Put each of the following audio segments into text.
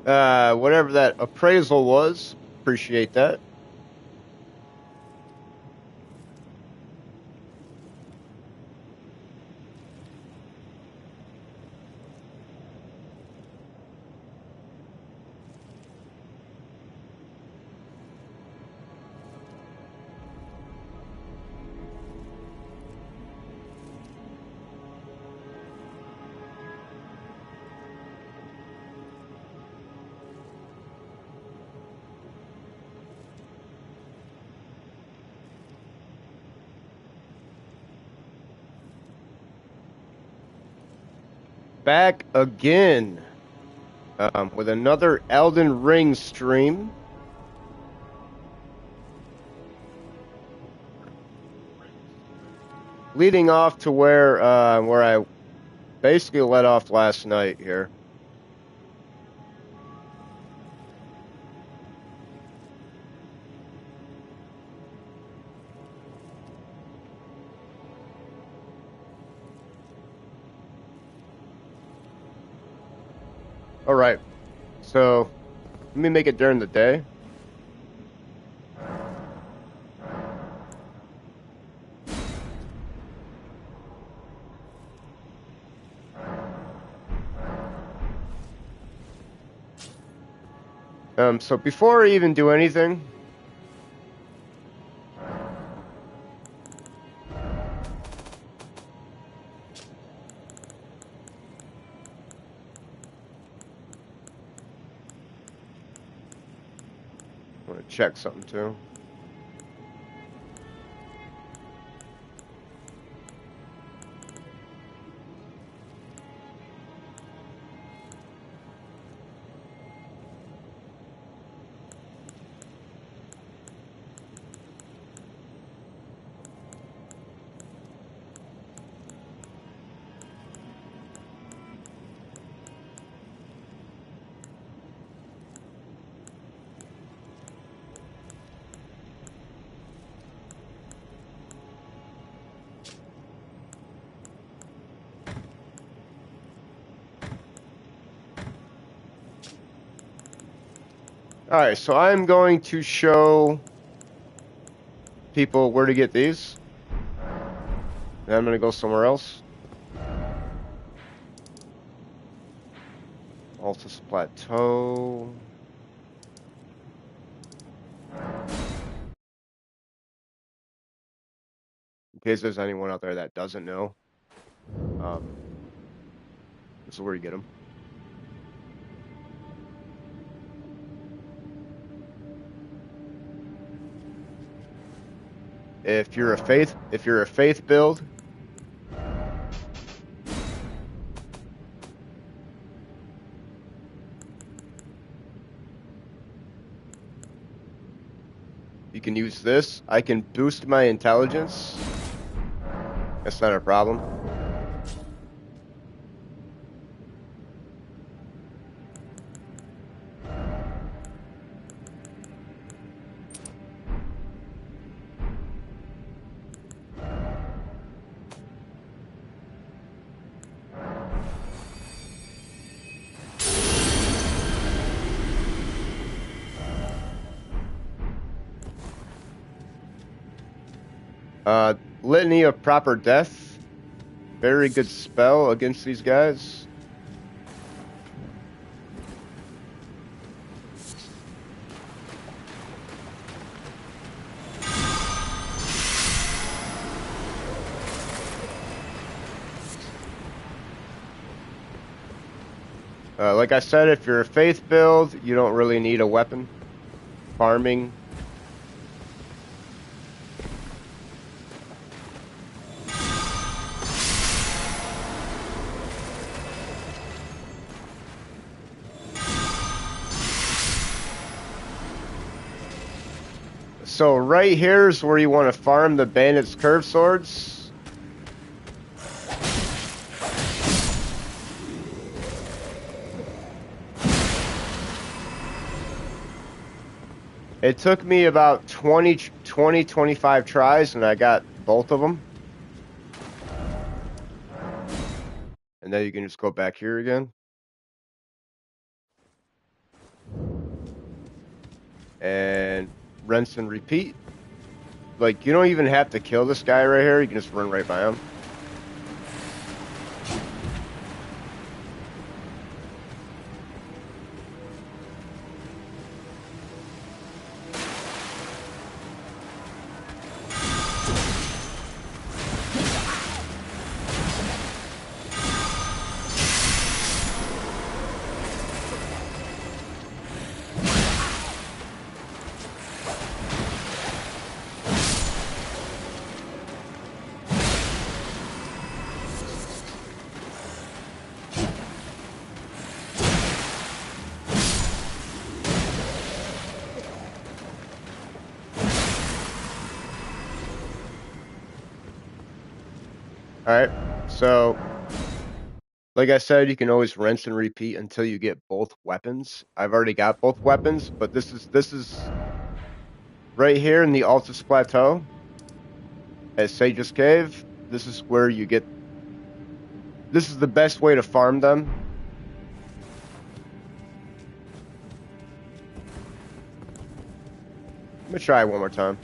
Whatever that appraisal was, appreciate that. Back again, with another Elden Ring stream. Leading off to where I basically let off last night here. All right, so let me make it during the day. So before I even do anything, I want to check something too. All right, so I'm going to show people where to get these. Then I'm going to go somewhere else. Altus Plateau. In case there's anyone out there that doesn't know, this is where you get them. If you're a faith build, you can use this. I can boost my intelligence. That's not a problem. Litany of Proper Death. Very good spell against these guys. Like I said, if you're a faith build, you don't really need a weapon. Farming. So right here is where you want to farm the bandits' curved swords. It took me about 25 tries, and I got both of them. And then you can just go back here again. and rinse and repeat. Like, you don't even have to kill this guy right here. You can just run right by him. All right. So, like I said, you can always rinse and repeat until you get both weapons. I've already got both weapons, but this is right here in the Altus Plateau at Sage's Cave. This is where you get. This is the best way to farm them. Let me try it one more time.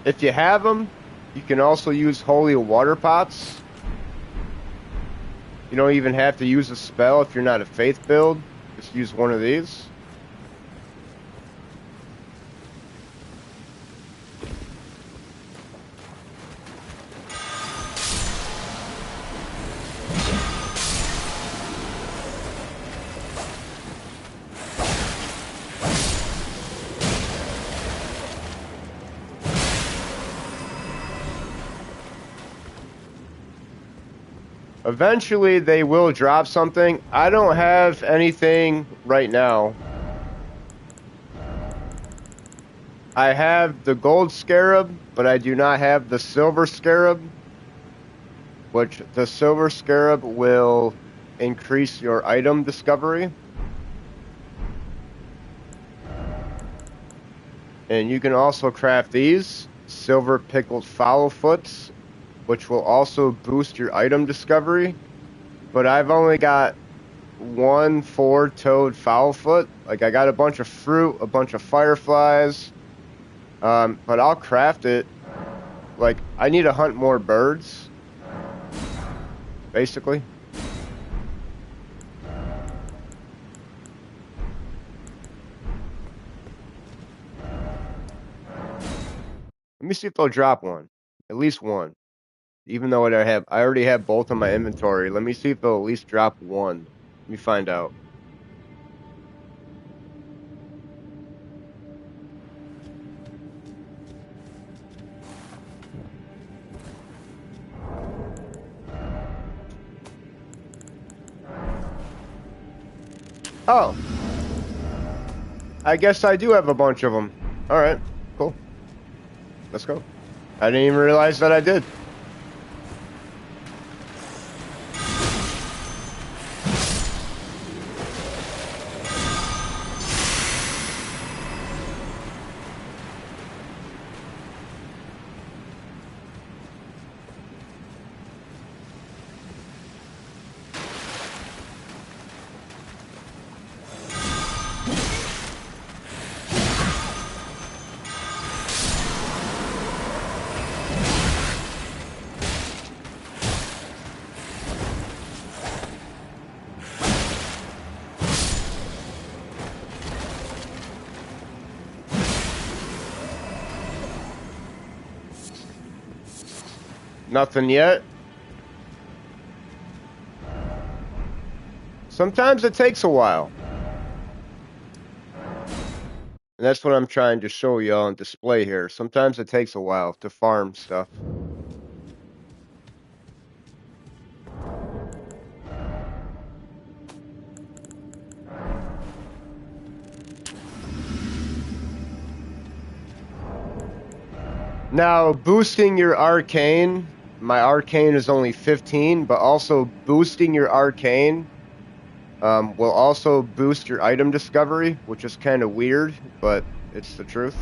If you have them, you can also use holy water pots. You don't even have to use a spell if you're not a faith build. Just use one of these. Eventually, they will drop something. I don't have anything right now. I have the gold scarab, but I do not have the silver scarab, which the silver scarab will increase your item discovery. And you can also craft these silver pickled foulfoots, which will also boost your item discovery. But I've only got one 4-toed foulfoot. Like, I got a bunch of fruit, a bunch of fireflies. But I'll craft it. Like, I need to hunt more birds, basically. Let me see if they'll drop one. At least one. Even though I already have both in my inventory. Let me see if they'll at least drop one. Let me find out. Oh. I guess I do have a bunch of them. Alright, cool. Let's go. I didn't even realize that I did. Nothing yet. Sometimes it takes a while. And that's what I'm trying to show you on display here. Sometimes it takes a while to farm stuff. Now, boosting your arcane, my arcane is only 15, but also boosting your arcane will also boost your item discovery, which is kind of weird, but it's the truth.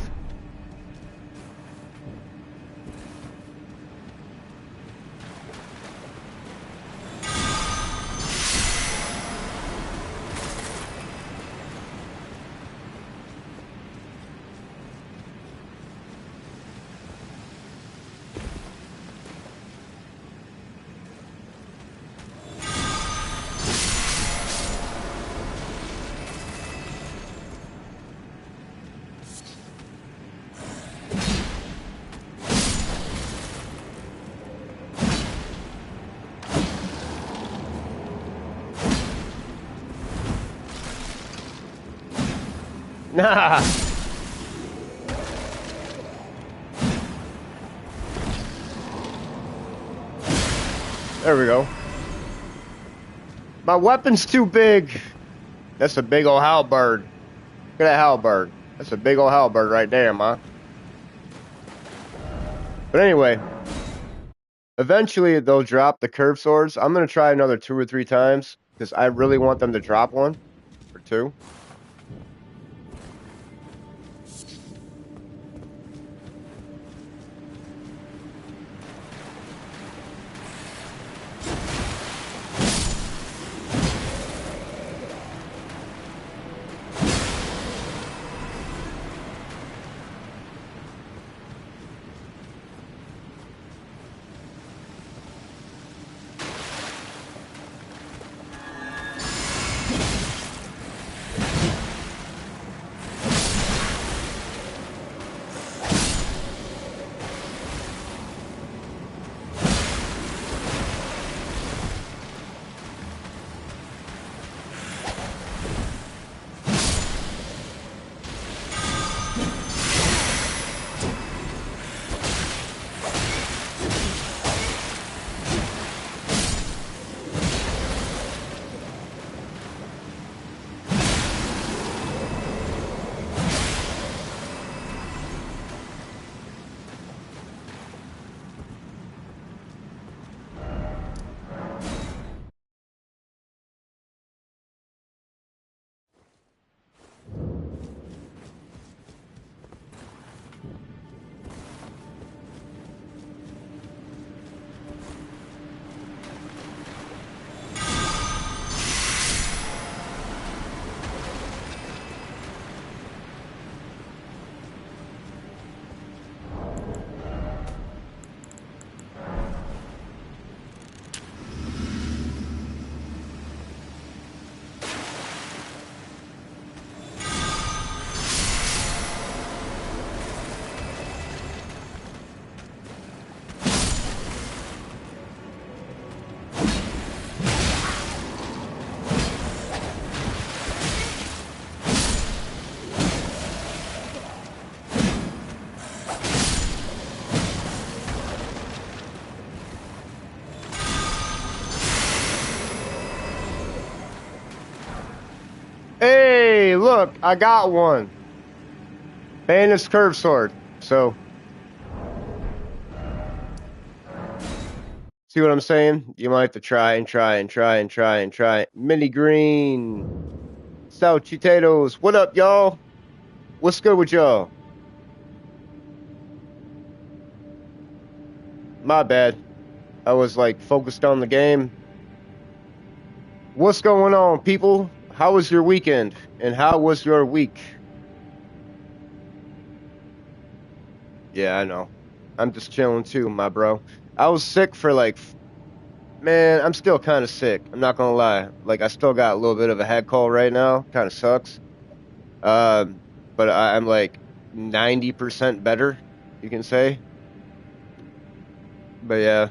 Nah. There we go. My weapon's too big. That's a big old halberd. Look at that halberd. That's a big old halberd right there, ma. But anyway, eventually they'll drop the curved swords. I'm gonna try another 2 or 3 times because I really want them to drop one or two. Hey, look, I got one. Bandit's curved sword. So, see what I'm saying? You might have to try and try and try and try and try. Mini green. Stout potatoes. What up, y'all? What's good with y'all? My bad. I was like focused on the game. What's going on, people? How was your weekend? And how was your week? Yeah, I know. I'm just chilling too, my bro. I was sick for like, man, I'm still kind of sick. I'm not gonna lie. Like, I still got a little bit of a head cold right now. Kind of sucks. But I'm like 90% better, you can say. But yeah,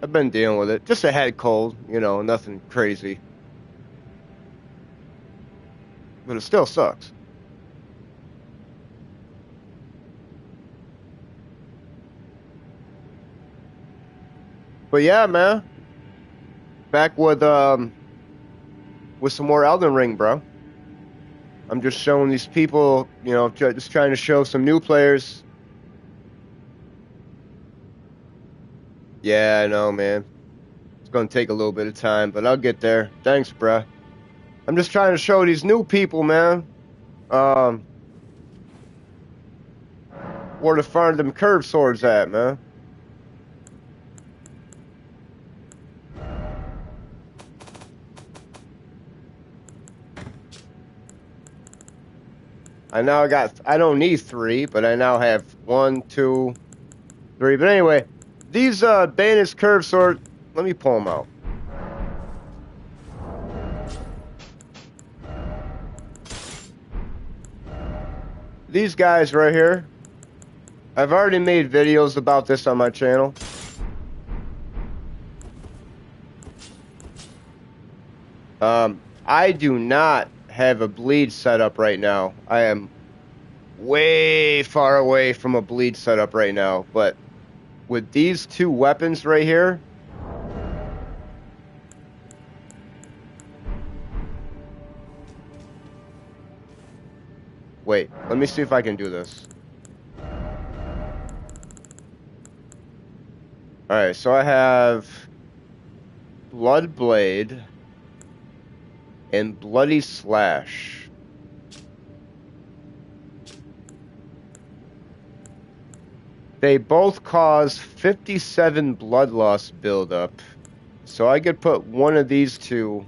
I've been dealing with it. Just a head cold, nothing crazy. But it still sucks. But yeah, man, back with some more Elden Ring, bro. I'm just showing these people, just trying to show some new players. Yeah, I know, man. It's gonna take a little bit of time, but I'll get there. Thanks, bruh. I'm just trying to show these new people, man, where to find them curved swords at, man. I don't need 3, but I now have 1, 2, 3. But anyway, these Bayonet curved sword, let me pull them out. These guys right here, I've already made videos about this on my channel. I do not have a bleed setup right now. I am way far away from a bleed setup right now, but with these two weapons right here, wait, let me see if I can do this. Alright, so I have Blood Blade and Bloody Slash. They both cause 57 blood loss buildup. So I could put one of these two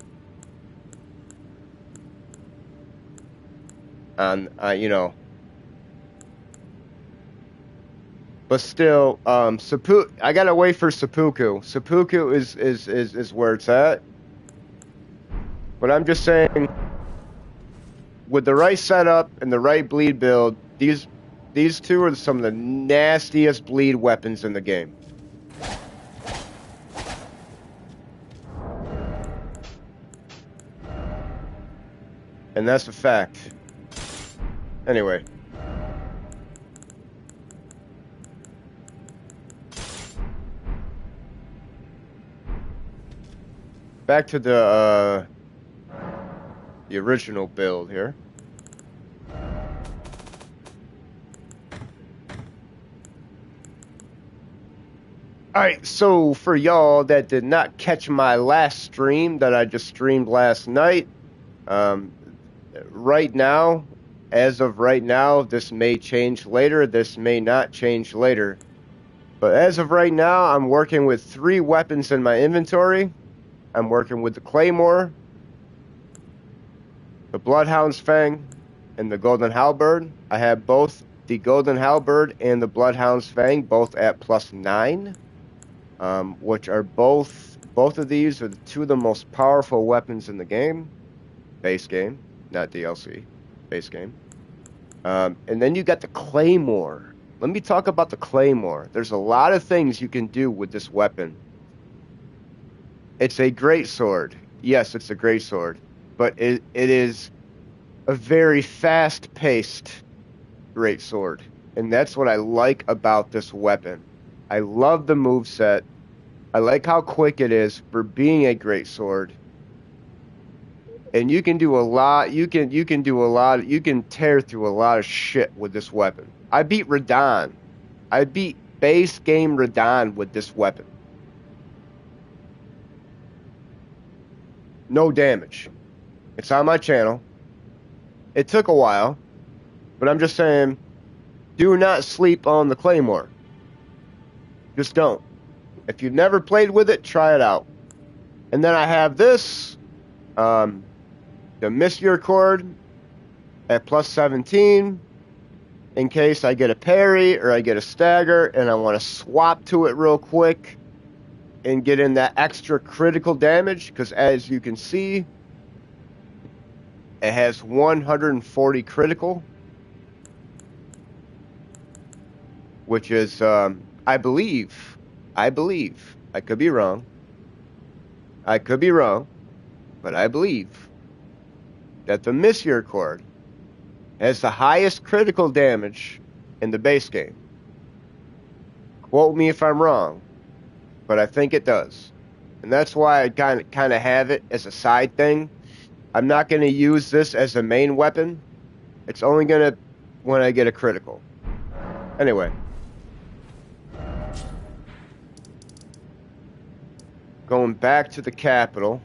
on, you know. But still, I gotta wait for seppuku. Seppuku is where it's at. But I'm just saying, with the right setup and the right bleed build, these two are some of the nastiest bleed weapons in the game. And that's a fact. Anyway. Back to the original build here. Alright, so for y'all that did not catch my last stream that I just streamed last night, right now, as of right now, this may change later, this may not change later. But as of right now, I'm working with 3 weapons in my inventory. I'm working with the Claymore, the Bloodhound's Fang, and the Golden Halberd. I have both the Golden Halberd and the Bloodhound's Fang both at +9. Which are both of these are 2 of the most powerful weapons in the game. Base game, not DLC. Base game. And then you got the Claymore. Let me talk about the Claymore. There's a lot of things you can do with this weapon. It's a great sword. Yes, it's a great sword. But it is a very fast-paced great sword. And that's what I like about this weapon. I love the moveset. I like how quick it is for being a great sword. And you can do a lot, you can tear through a lot of shit with this weapon. I beat Radon. I beat base game Radon with this weapon. No damage. It's on my channel. It took a while, but I'm just saying, do not sleep on the Claymore. Just don't. If you've never played with it, try it out. And then I have this, the Misericord at +17, in case I get a parry or I get a stagger and I want to swap to it real quick and get in that extra critical damage, because as you can see, it has 140 critical, which is, I believe, I could be wrong, but I believe that the Misericord has the highest critical damage in the base game. Quote me if I'm wrong, but I think it does. And that's why I kind of have it as a side thing. I'm not going to use this as a main weapon. It's only going to when I get a critical. Anyway. Going back to the capital.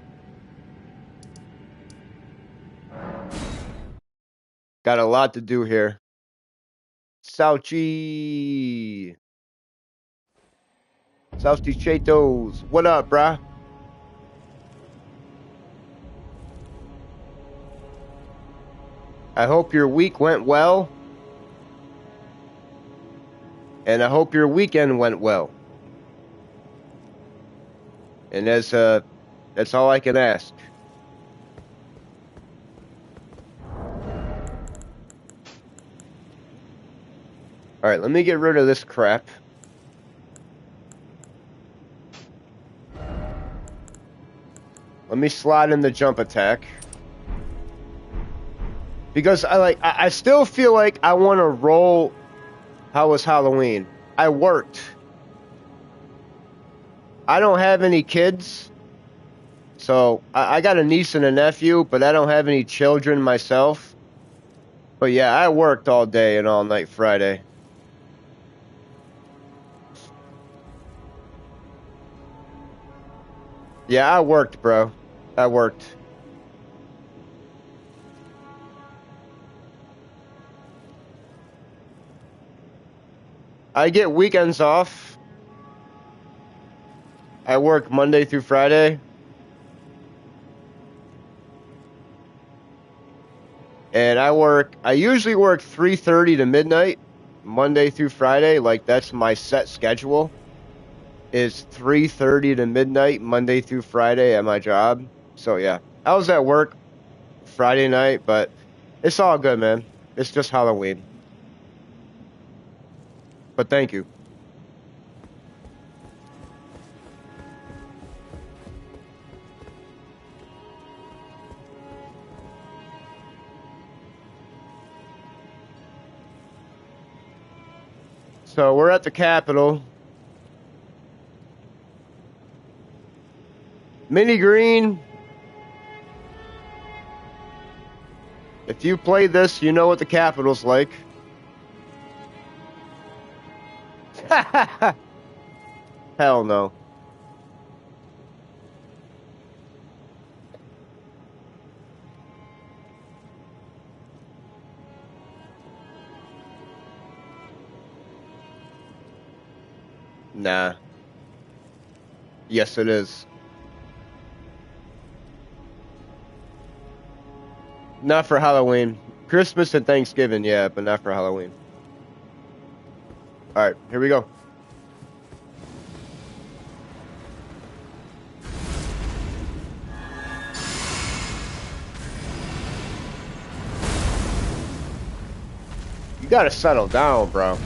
Got a lot to do here. Sauchi Chetos. What up, bruh? I hope your week went well. And I hope your weekend went well. And that's all I can ask. Alright, let me get rid of this crap. Let me slide in the jump attack. Because I still feel like I want to roll How Was Halloween. I worked. I don't have any kids. So I got a niece and a nephew, but I don't have any children myself. But yeah, I worked all day and all night Friday. Yeah, I worked, bro. I worked. I get weekends off. I work Monday through Friday. And I usually work 3:30 to midnight, Monday through Friday. Like, that's my set schedule. Is 3:30 to midnight, Monday through Friday at my job. So, yeah. I was at work Friday night, but it's all good, man. It's just Halloween. But thank you. So, we're at the Capitol. Mini Green. If you play this, you know what the Capitol's like. Hell no. Nah. Yes, it is. Not for Halloween. Christmas and Thanksgiving, yeah, but not for Halloween. Alright, here we go. You gotta settle down, bro.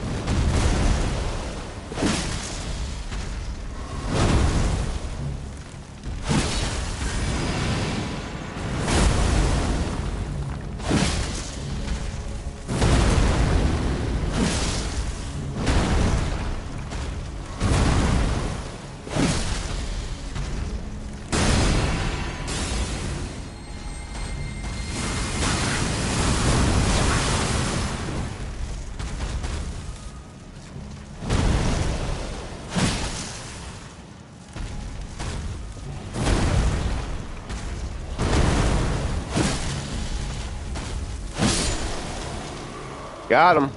Got him.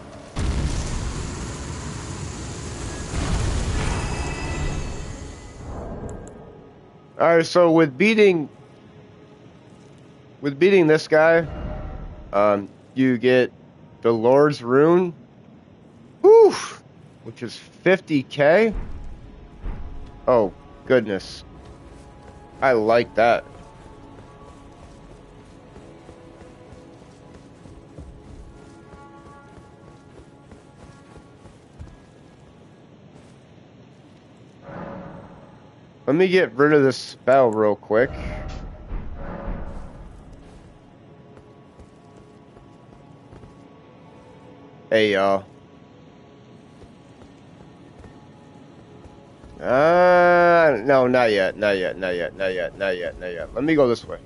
Alright, so with beating this guy, you get the Lord's Rune. Whew! Which is 50k. Oh, goodness. I like that. Let me get rid of this spell real quick. Hey, y'all. No, not yet. Not yet. Not yet. Not yet. Not yet. Not yet. Let me go this way.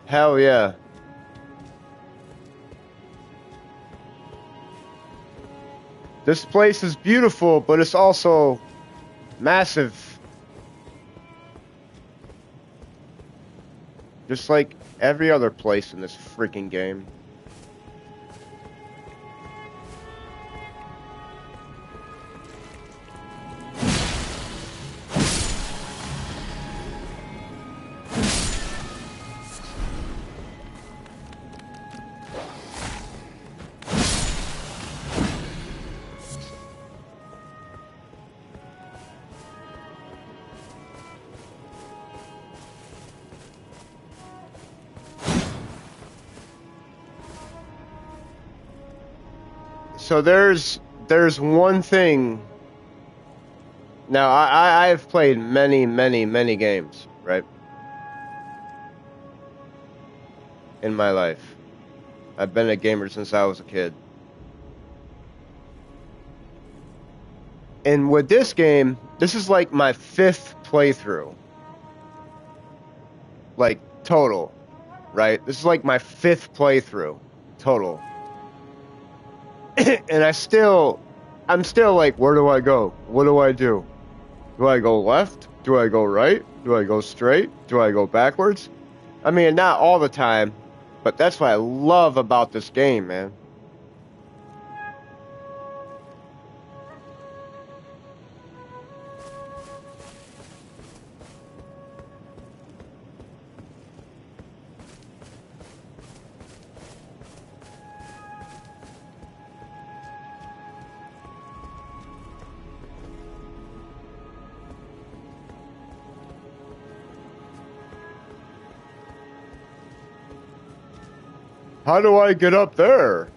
Hell yeah. This place is beautiful, but it's also massive. Just like every other place in this freaking game. So there's one thing. Now I've played many games, right? In my life. I've been a gamer since I was a kid. And with this game, this is like my 5th playthrough. Like total, right? This is like my 5th playthrough total. And I'm still like, where do I go? What do I do? Do I go left? Do I go right? Do I go straight? Do I go backwards? I mean, not all the time, but that's what I love about this game, man. How do I get up there?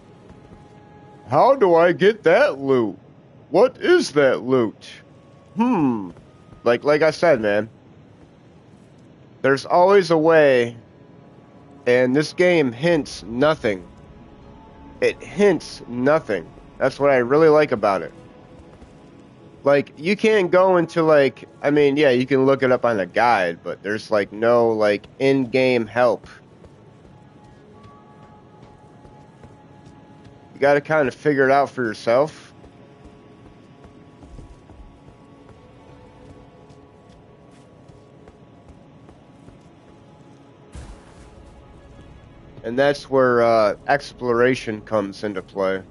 How do I get that loot? What is that loot? Like I said, man. There's always a way, and this game hints nothing. It hints nothing. That's what I really like about it. Like, you can't go into, like, I mean, yeah, you can look it up on a guide, but there's, like, no, like, in-game help. You gotta kind of figure it out for yourself. And that's where exploration comes into play.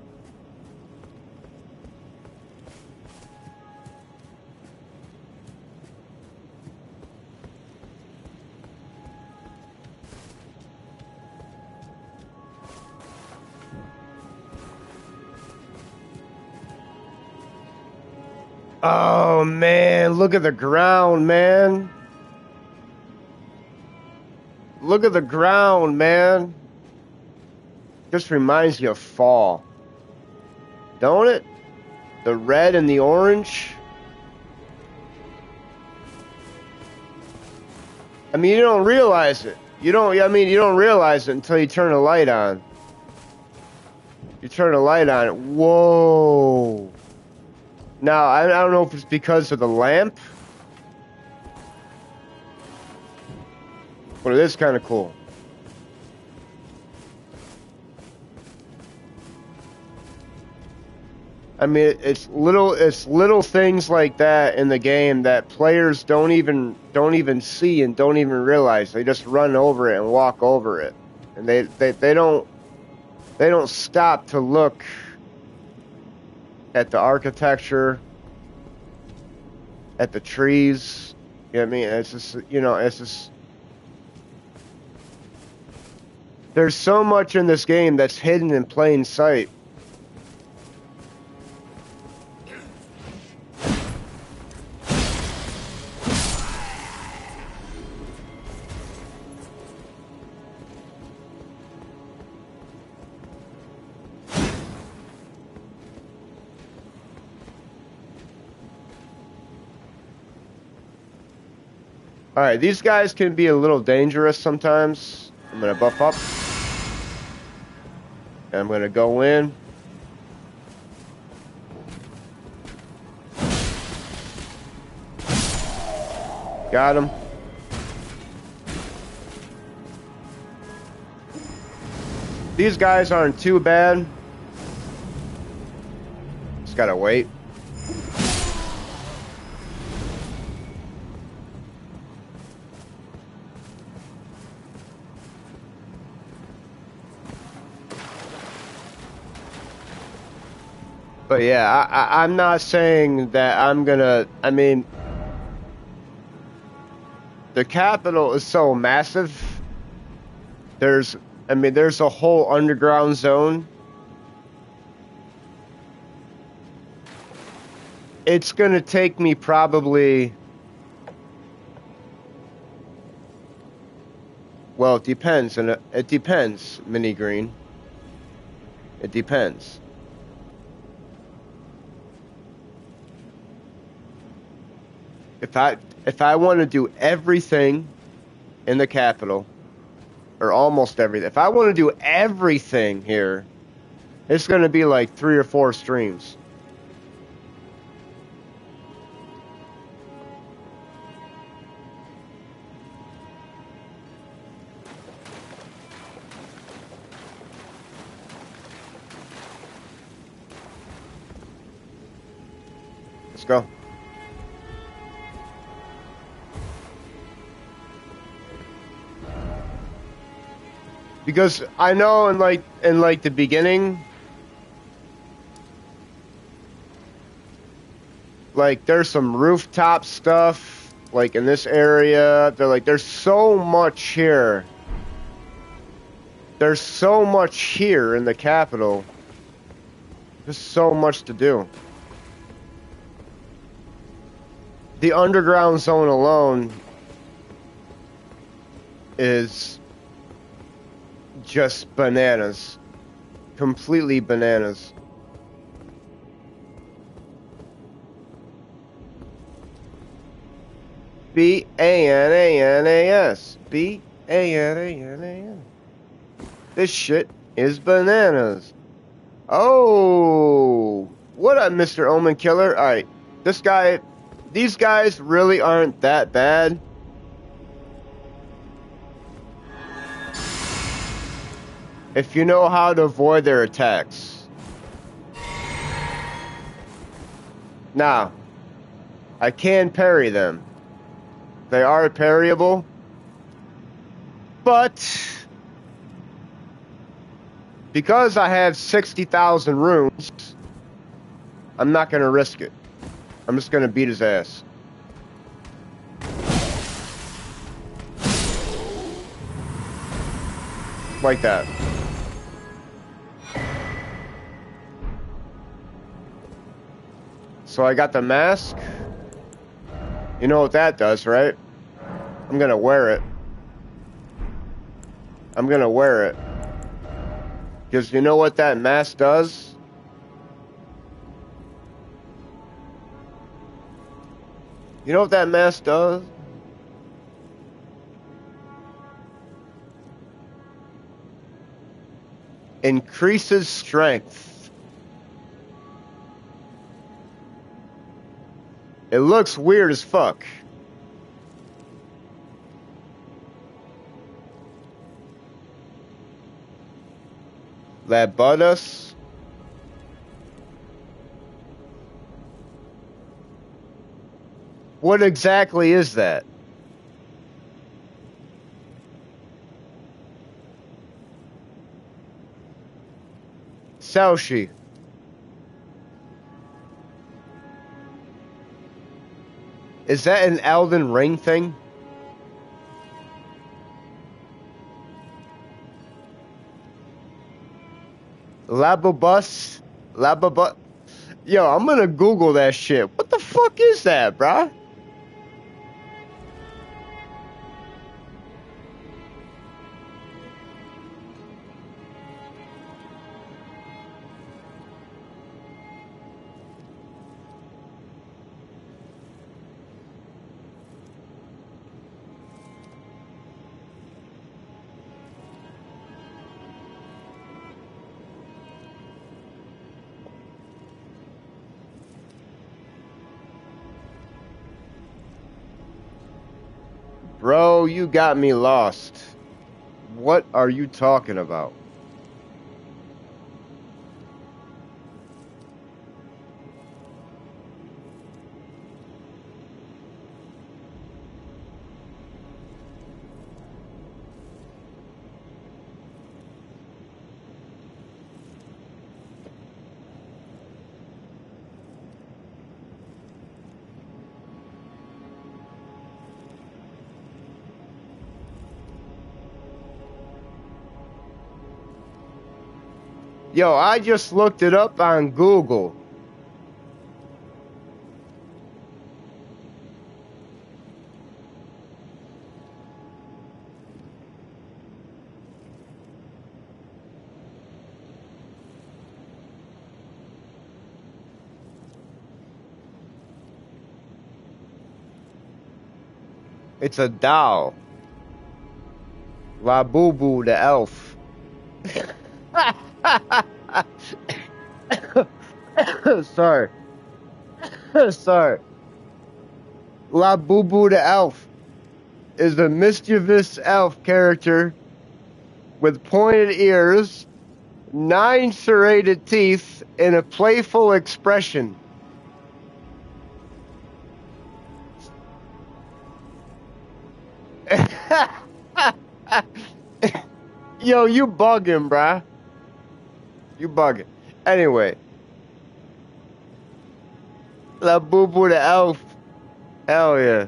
Oh man, look at the ground, man. Look at the ground, man. Just reminds you of fall. Don't it? The red and the orange. I mean, you don't realize it. You don't realize it until you turn a light on. You turn a light on it. Whoa. Now, I don't know if it's because of the lamp, but it is kind of cool. I mean, it's little things like that in the game that players don't even see and don't even realize. They just run over it and walk over it, and they don't stop to look at the architecture, at the trees. You know what I mean? It's just, it's just, there's so much in this game that's hidden in plain sight. Alright, these guys can be a little dangerous sometimes. I'm going to buff up. And I'm going to go in. Got him. These guys aren't too bad. Just gotta wait. But yeah, I'm not saying that I'm gonna, I mean, the capital is so massive. There's a whole underground zone. It's gonna take me probably, well, it depends, and it depends, Mini Green. It depends. If I want to do everything in the capital, or almost everything, if I want to do everything here, it's going to be like 3 or 4 streams. Let's go. Because I know in like the beginning, like there's some rooftop stuff like in this area. They're like, there's so much here. There's so much here in the capital. There's so much to do. The underground zone alone is just bananas. Completely bananas. B-A-N-A-N-A-S. B-A-N-A-N-A-S. This shit is bananas. Oh, what up, Mr. Omen Killer? Alright, these guys really aren't that bad. If you know how to avoid their attacks. Now, I can parry them. They are parryable. But because I have 60,000 runes, I'm not going to risk it. I'm just going to beat his ass. Like that. So I got the mask. You know what that does, right? I'm gonna wear it. I'm gonna wear it. Because you know what that mask does? You know what that mask does? Increases strength. It looks weird as fuck. Labudus. What exactly is that? Saoshi. Is that an Elden Ring thing? Labubus? Labubus? Yo, I'm gonna Google that shit. What the fuck is that, bruh? Bro, you got me lost. What are you talking about? Yo, I just looked it up on Google. It's a doll. La Boo Boo the elf. Sorry. Sorry. La Boo Boo the elf is a mischievous elf character with pointed ears, 9 serrated teeth, and a playful expression. Yo, you bugging, bruh. You bugging. Anyway. La Boo Boo the elf. Hell yeah.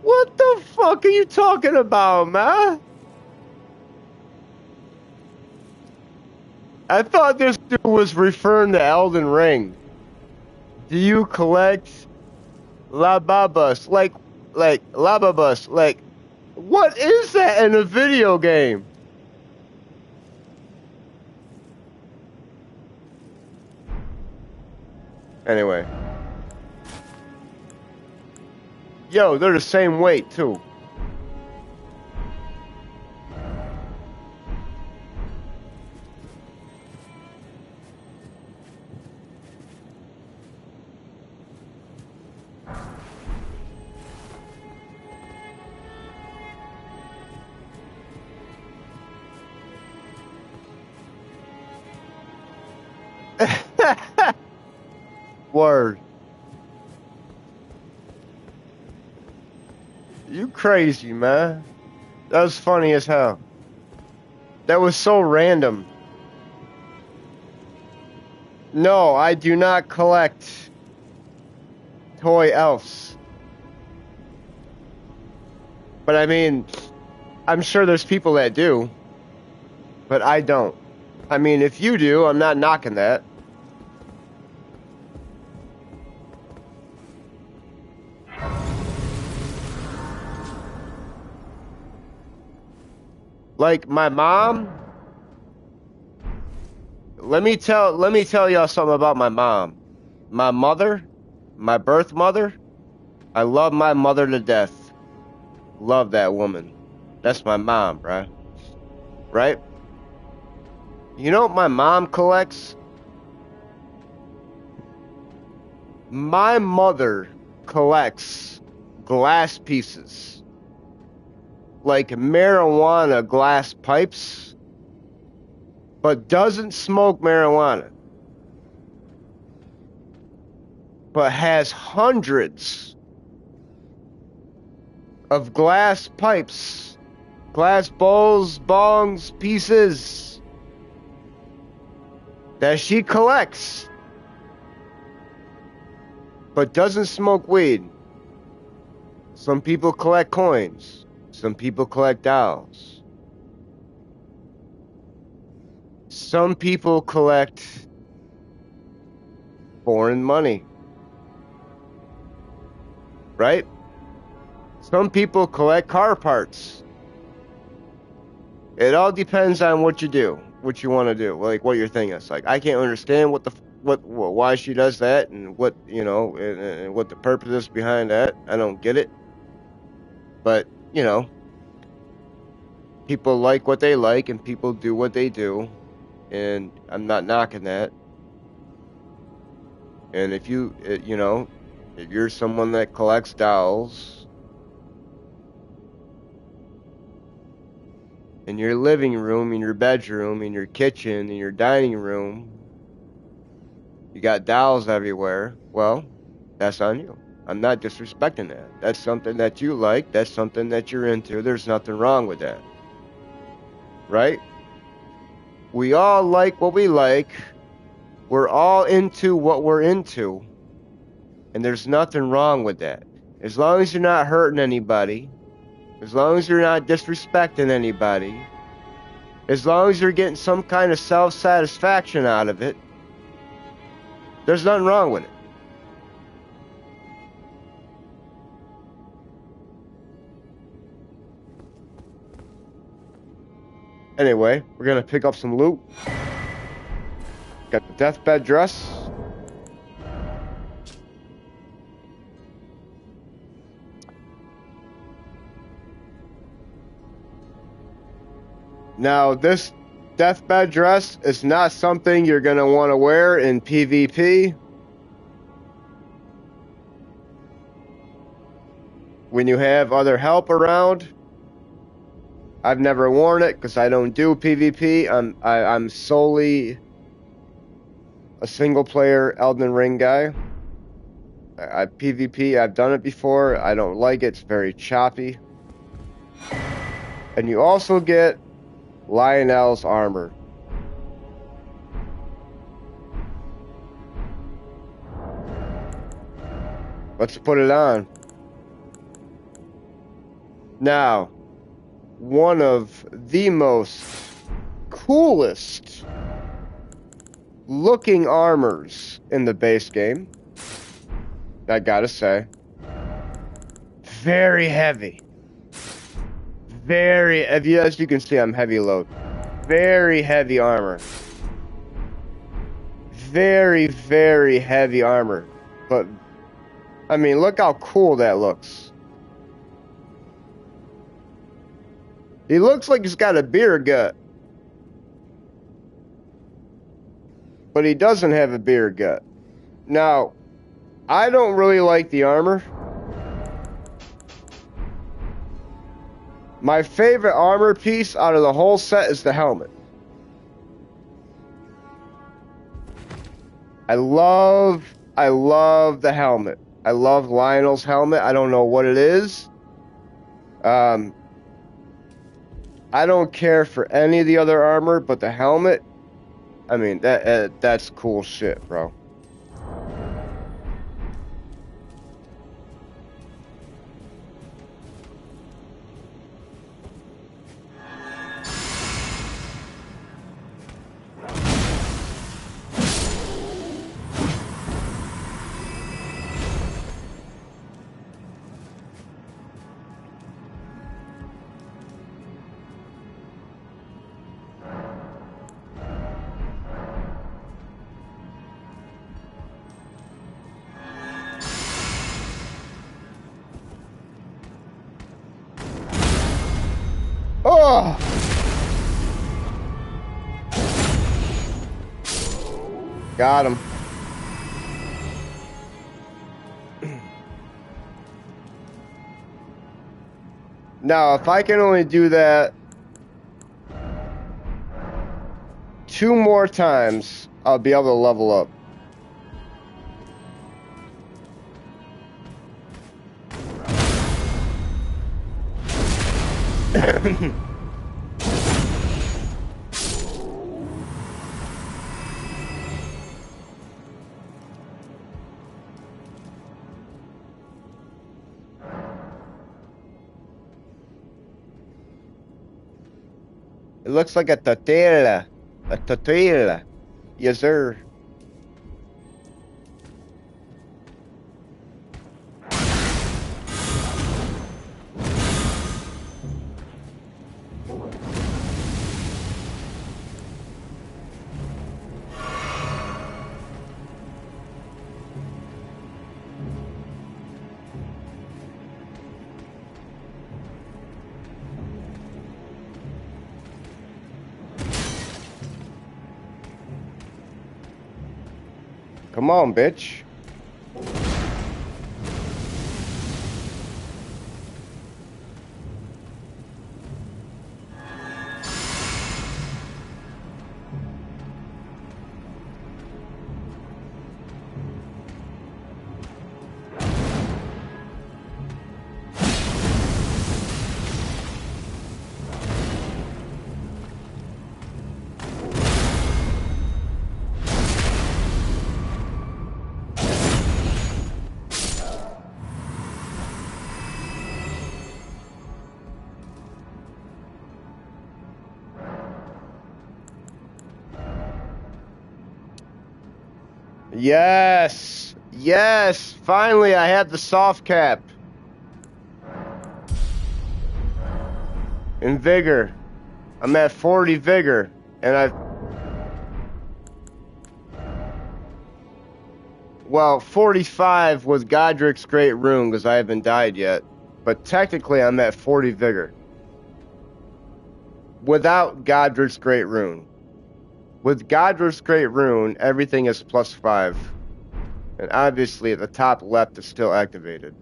What the fuck are you talking about, man? I thought this dude was referring to Elden Ring. Do you collect Lababas? Like Lababas? Like, what is that in a video game? Anyway. Yo, they're the same weight, too. Word. You crazy, man. That was funny as hell. That was so random. No, I do not collect toy elves. But I mean, I'm sure there's people that do. But I don't. I mean, if you do, I'm not knocking that. Like my mom, let me tell y'all something about my mom. My mother, my birth mother, I love my mother to death. Love that woman. That's my mom, bruh. Right? You know what my mom collects? My mother collects glass pieces. Like marijuana glass pipes, but doesn't smoke marijuana, but has hundreds of glass pipes, glass bowls, bongs, pieces that she collects, but doesn't smoke weed. Some people collect coins. Some people collect dolls. Some people collect foreign money. Right? Some people collect car parts. It all depends on what you do, what you want to do, like what your thing is. Like, I can't understand why she does that and what, you know, and what the purpose is behind that. I don't get it. But, you know, people like what they like and people do what they do, and I'm not knocking that. And if you, you know, if you're someone that collects dolls in your living room, in your bedroom, in your kitchen, in your dining room, you got dolls everywhere, well, that's on you. I'm not disrespecting that. That's something that you like. That's something that you're into. There's nothing wrong with that. Right? We all like what we like. We're all into what we're into. And there's nothing wrong with that. As long as you're not hurting anybody, as long as you're not disrespecting anybody, As long as you're getting some kind of self-satisfaction out of it, there's nothing wrong with it. Anyway, we're gonna pick up some loot. Got the deathbed dress. Now, this deathbed dress is not something you're gonna want to wear in PvP. When you have other help around. I've never worn it because I don't do PvP. I'm solely a single player Elden Ring guy. I PvP, I've done it before. I don't like it. It's very choppy. And you also get Lionel's armor. Let's put it on. Now, one of the most coolest looking armors in the base game. I gotta say. Very heavy. Very, as you can see, I'm heavy load. Very heavy armor. Very, very heavy armor. But, I mean, look how cool that looks. He looks like he's got a beer gut. But he doesn't have a beer gut. Now, I don't really like the armor. My favorite armor piece out of the whole set is the helmet. I love the helmet. I love Lionel's helmet. I don't know what it is. I don't care for any of the other armor, but the helmet, I mean, that's cool shit, bro. Oh! Got him. Now, if I can only do that 2 more times, I'll be able to level up. It looks like a tortilla. A tortilla. Yes, sir. Come on, bitch. Yes! Yes! Finally, I have the soft cap. In vigor. I'm at 40 vigor. And well, 45 was Godric's Great Rune because I haven't died yet. But technically, I'm at 40 vigor. Without Godric's Great Rune. With Godric's Great Rune, everything is +5. And obviously, at the top left is still activated.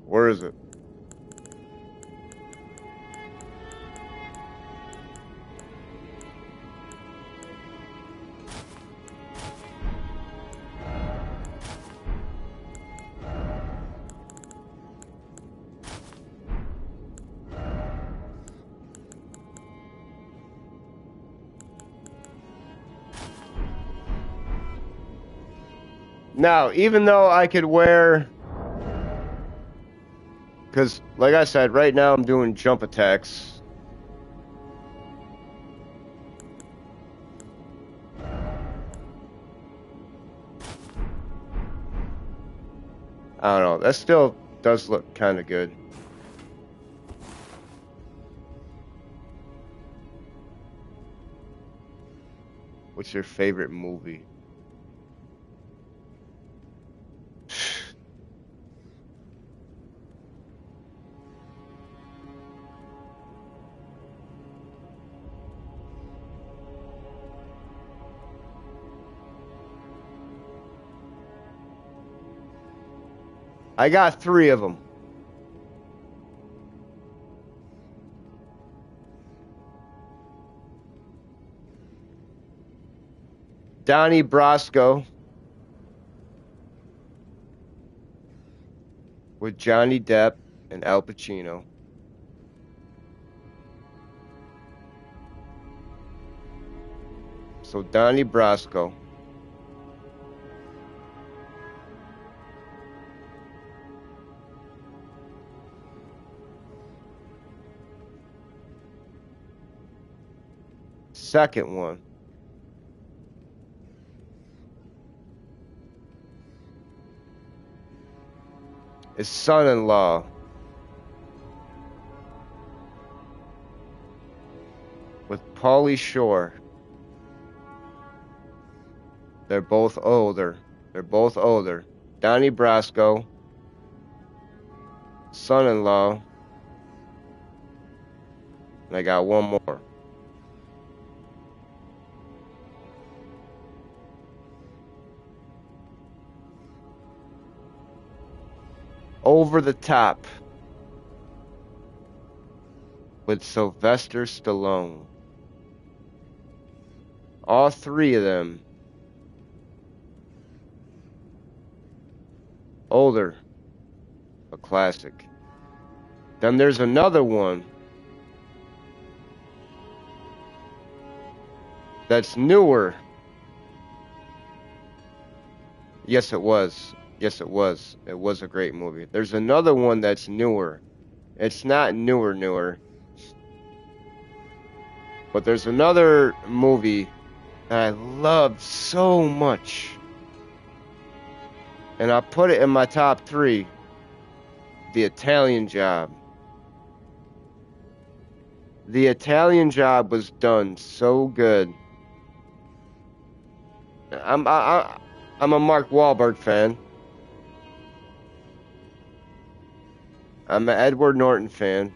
Where is it? Now, even though I could wear... Because, like I said, right now I'm doing jump attacks. I don't know. That still does look kind of good. What's your favorite movie? I got 3 of them. Donnie Brasco with Johnny Depp and Al Pacino. So Donnie Brasco. Second one is Son-in-Law with Pauly Shore. They're both older. Donnie Brasco, Son-in-Law, and I got one more. Over the Top with Sylvester Stallone. All 3 of them older, a classic. Then there's another one that's newer. Yes, it was. It was a great movie. There's another one that's newer. It's not newer. But there's another movie that I love so much. And I put it in my top 3. The Italian Job. The Italian Job was done so good. I'm a Mark Wahlberg fan. I'm an Edward Norton fan.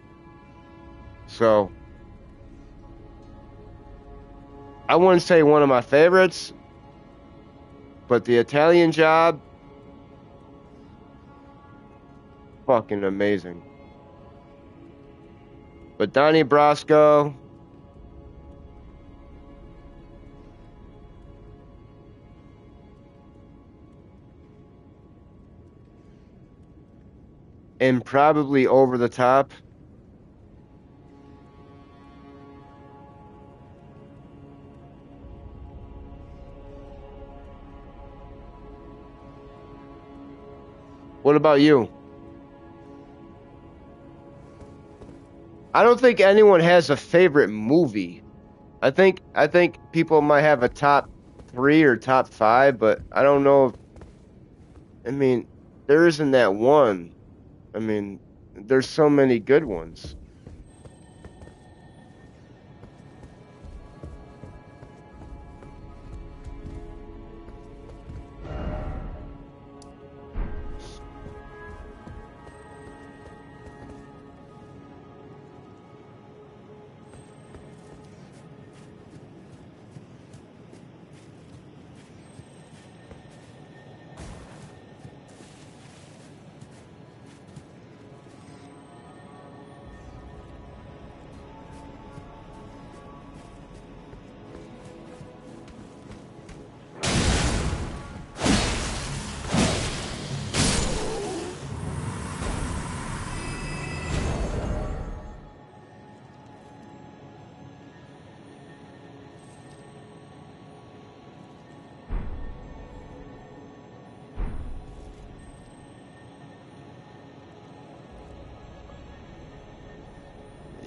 So I wouldn't say one of my favorites, but The Italian Job, fucking amazing. But Donnie Brasco, and probably Over the Top. What about you? I don't think anyone has a favorite movie. I think people might have a top 3 or top 5, but I don't know if, I mean, there isn't that one. I mean, there's so many good ones.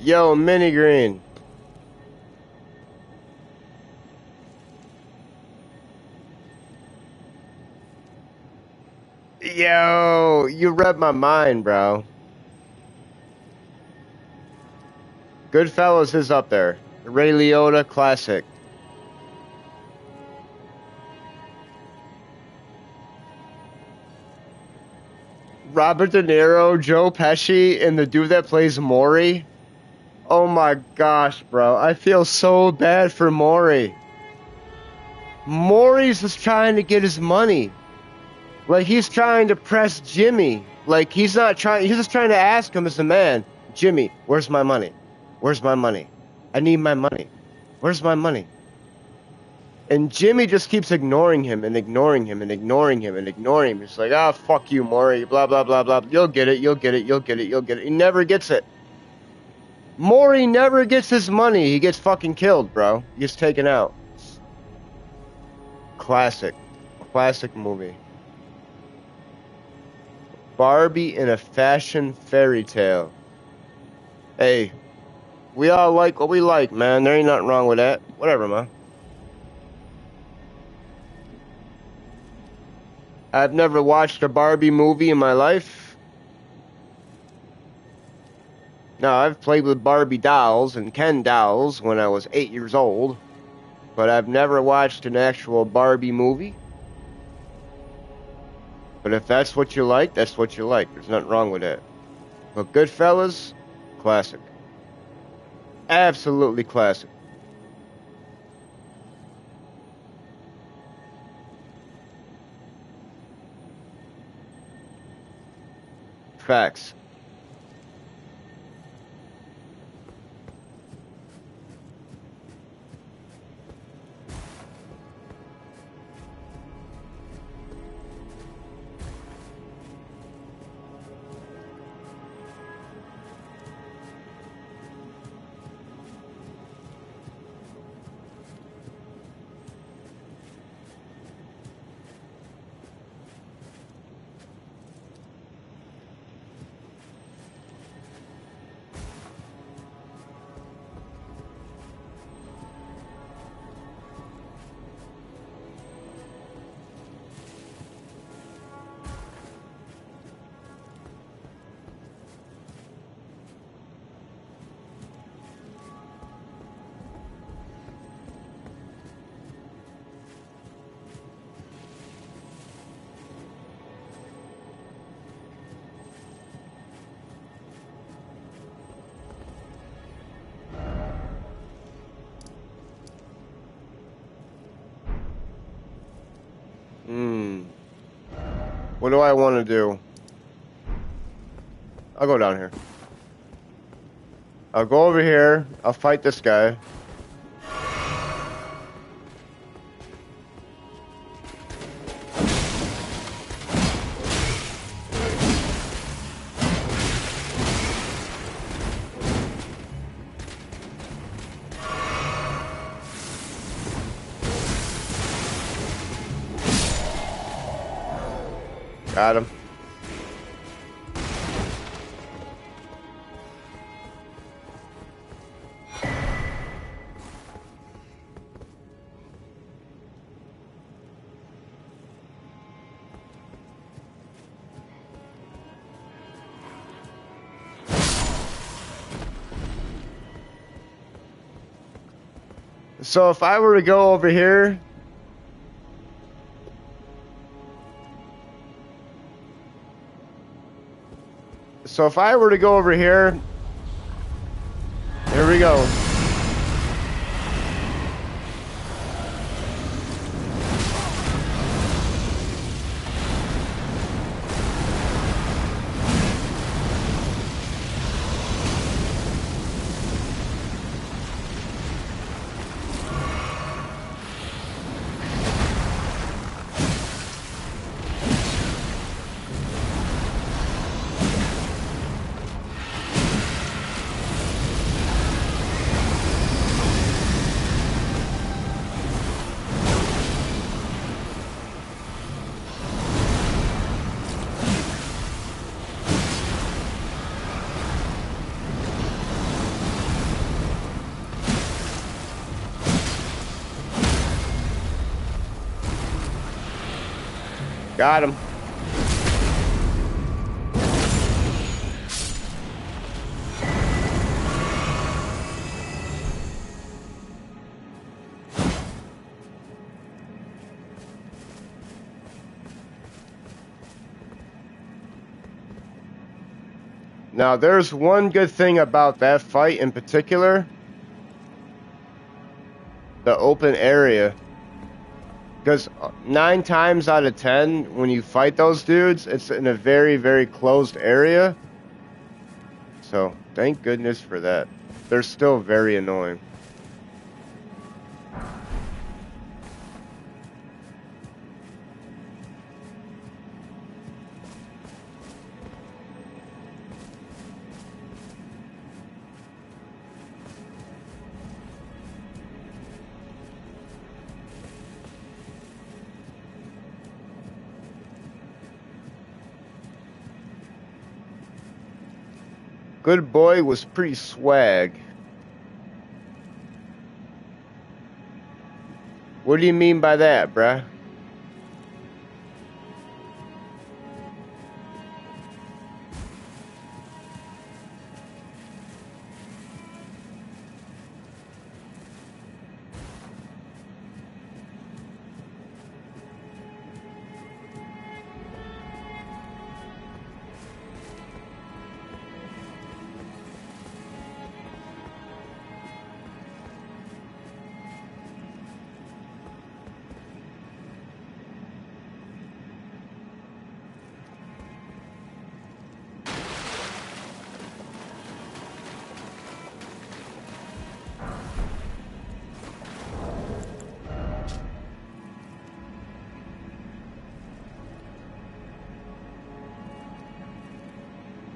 Yo, Mini Green. Yo, you read my mind, bro. Goodfellas is up there. Ray Liotta classic. Robert De Niro, Joe Pesci, and the dude that plays Maury. Oh my gosh, bro. I feel so bad for Maury. Maury's just trying to get his money. Like, he's trying to press Jimmy. Like, he's just trying to ask him as a man, Jimmy, where's my money? Where's my money? I need my money. Where's my money? And Jimmy just keeps ignoring him and ignoring him and ignoring him and ignoring him. He's like, ah, fuck you, Maury, blah, blah, blah, blah. You'll get it, you'll get it, you'll get it, you'll get it. He never gets it. Maury never gets his money. He gets fucking killed, bro. He gets taken out. Classic. Classic movie. Barbie in a fashion fairy tale. Hey, we all like what we like, man. There ain't nothing wrong with that. Whatever, man. I've never watched a Barbie movie in my life. Now, I've played with Barbie dolls and Ken dolls when I was 8 years old, but I've never watched an actual Barbie movie. But if that's what you like, that's what you like. There's nothing wrong with that. But Goodfellas, classic. Absolutely classic. Facts. What do I want to do? I'll go down here. I'll go over here. I'll fight this guy. Got him. So if I were to go over here, here we go. Got him. Now, there's one good thing about that fight in particular. The open area. Because 9 times out of 10, when you fight those dudes, it's in a very, very closed area. So, thank goodness for that. They're still very annoying. Good boy was pretty swag. What do you mean by that, bruh?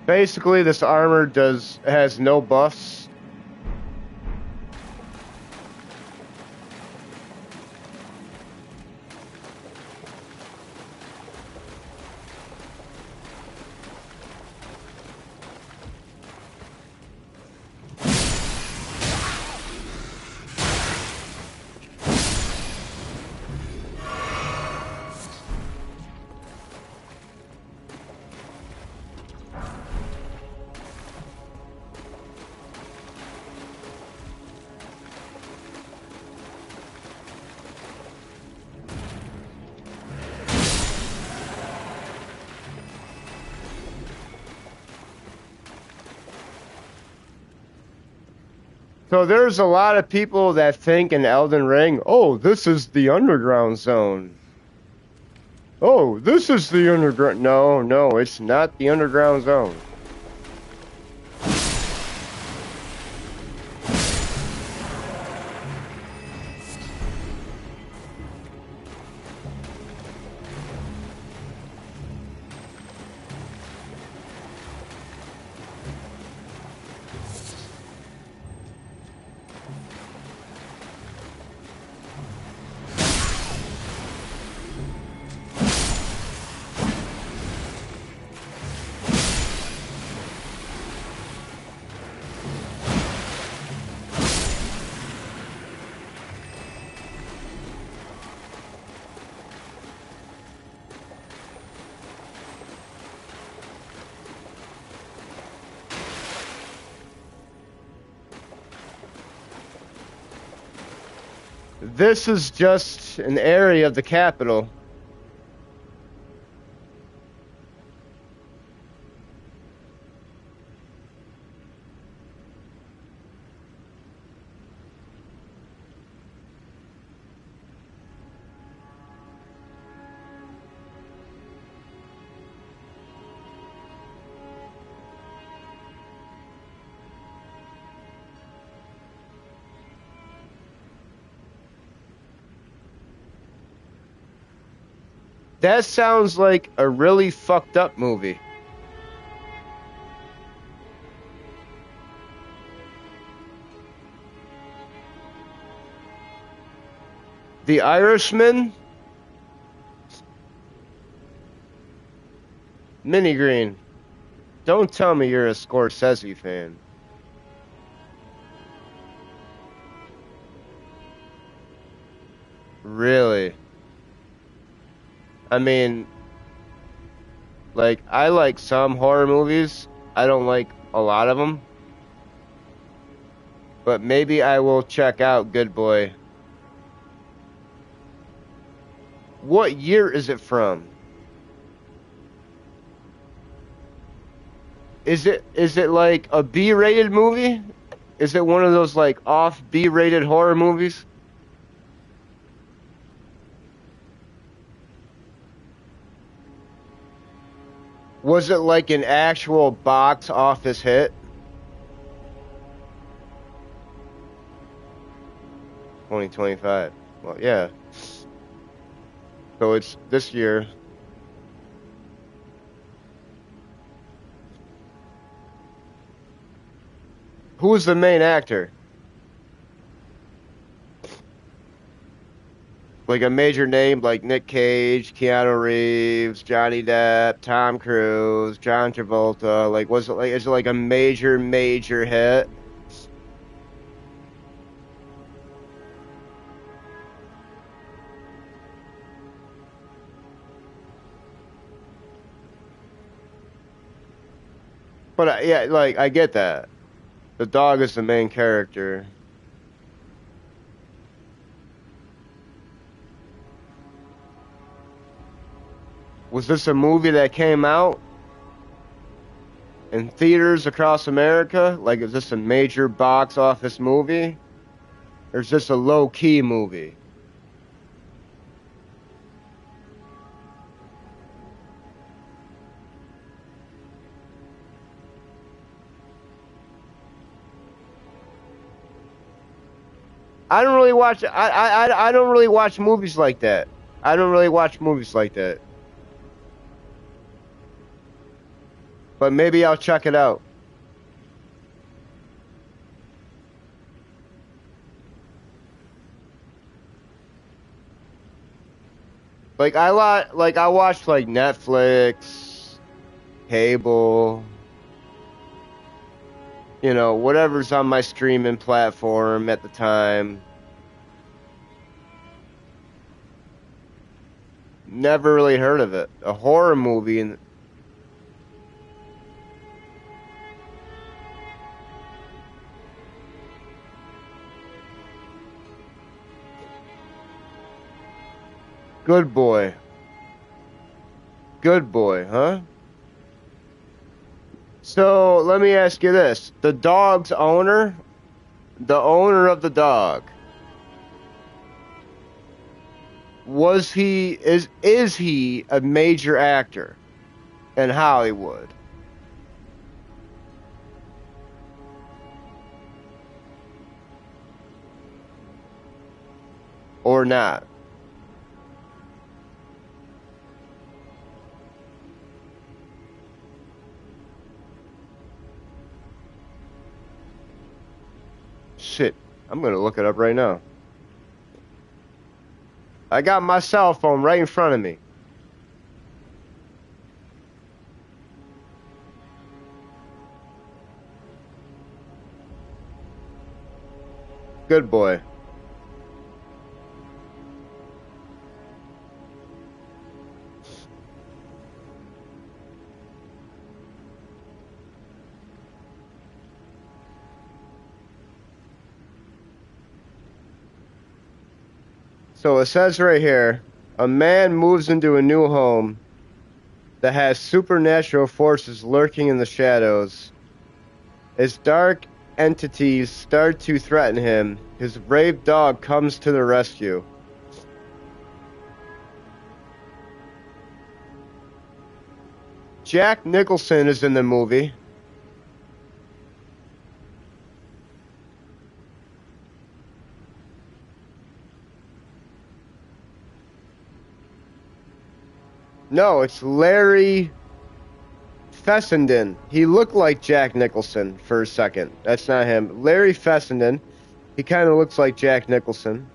Basically, this armor has no buffs. So there's a lot of people that think in Elden Ring, oh, this is the underground zone. Oh, this is the underground. No, it's not the underground zone. This is just an area of the capital. That sounds like a really fucked up movie. The Irishman? Mini Green. Don't tell me you're a Scorsese fan. Really? I mean, like, I like some horror movies. I don't like a lot of them. But maybe I will check out Good Boy. What year is it from? Is it like a B-rated movie? Is it one of those like off B-rated horror movies? Was it like an actual box office hit? 2025. Well, yeah. So it's this year. Who is the main actor? Like a major name like Nick Cage, Keanu Reeves, Johnny Depp, Tom Cruise, John Travolta. Like, is it like a major hit? But yeah, like I get that. The dog is the main character. Was this a movie that came out in theaters across America? Like, is this a major box office movie? Or is this a low-key movie? I don't really watch. I don't really watch movies like that. I don't really watch movies like that. But maybe I'll check it out. Like I watched like Netflix, cable, you know, whatever's on my streaming platform at the time. Never really heard of it. A horror movie and Good Boy. Good Boy, huh? So let me ask you this. The dog's owner, the owner of the dog, is he a major actor in Hollywood? Or not? Shit, I'm gonna look it up right now. I got my cell phone right in front of me. Good Boy. So it says right here, a man moves into a new home that has supernatural forces lurking in the shadows. As dark entities start to threaten him, his brave dog comes to the rescue. Jack Nicholson is in the movie. No, it's Larry Fessenden. He looked like Jack Nicholson for a second. That's not him. Larry Fessenden. He kind of looks like Jack Nicholson.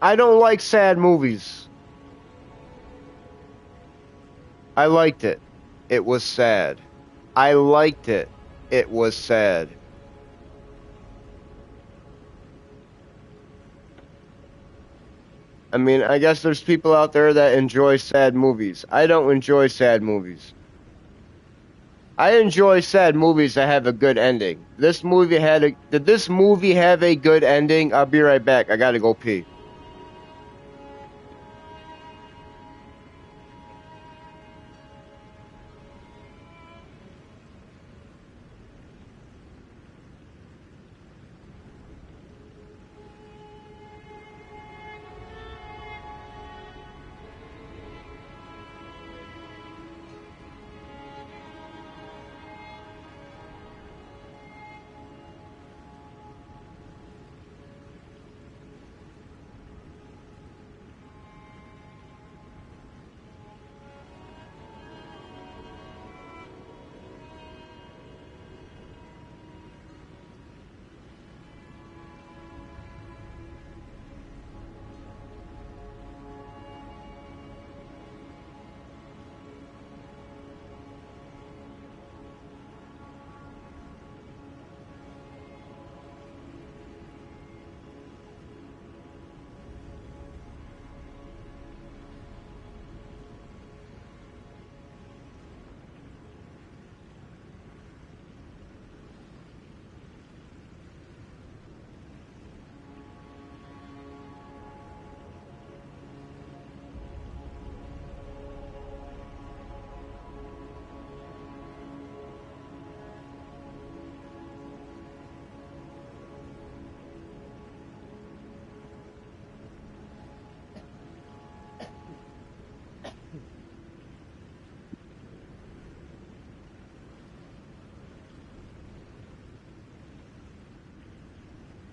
I don't like sad movies. I liked it. It was sad. I liked it. It was sad. I mean, I guess there's people out there that enjoy sad movies. I don't enjoy sad movies. I enjoy sad movies that have a good ending. Did this movie have a good ending? I'll be right back. I gotta go pee.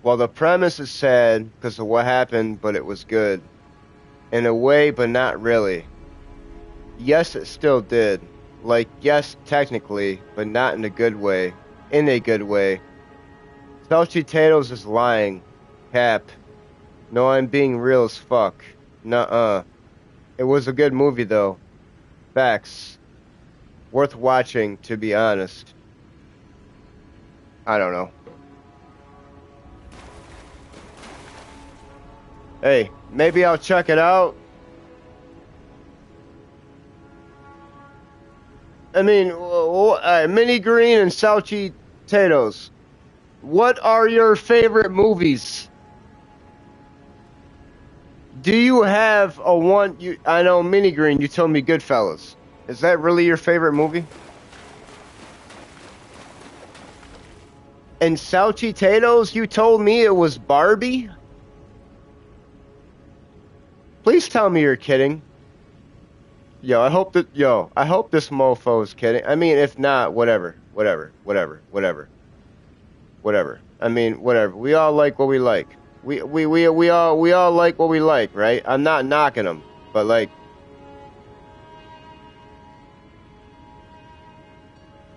Well, the premise is sad because of what happened, but it was good. In a way, but not really. Yes, it still did. Like, yes, technically, but not in a good way. In a good way. Salty Tatoes is lying. Cap. No, I'm being real as fuck. Nuh-uh. It was a good movie, though. Facts. Worth watching, to be honest. I don't know. Hey, maybe I'll check it out. I mean, Mini Green and Salty Tatoes. What are your favorite movies? Do you have a one? I know Mini Green. You told me Goodfellas. Is that really your favorite movie? And Salty Tatoes, you told me it was Barbie. Please tell me you're kidding. I hope this mofo is kidding. I mean, if not, whatever. I mean, whatever. We all like what we like. We all like what we like, right? I'm not knocking them, but like,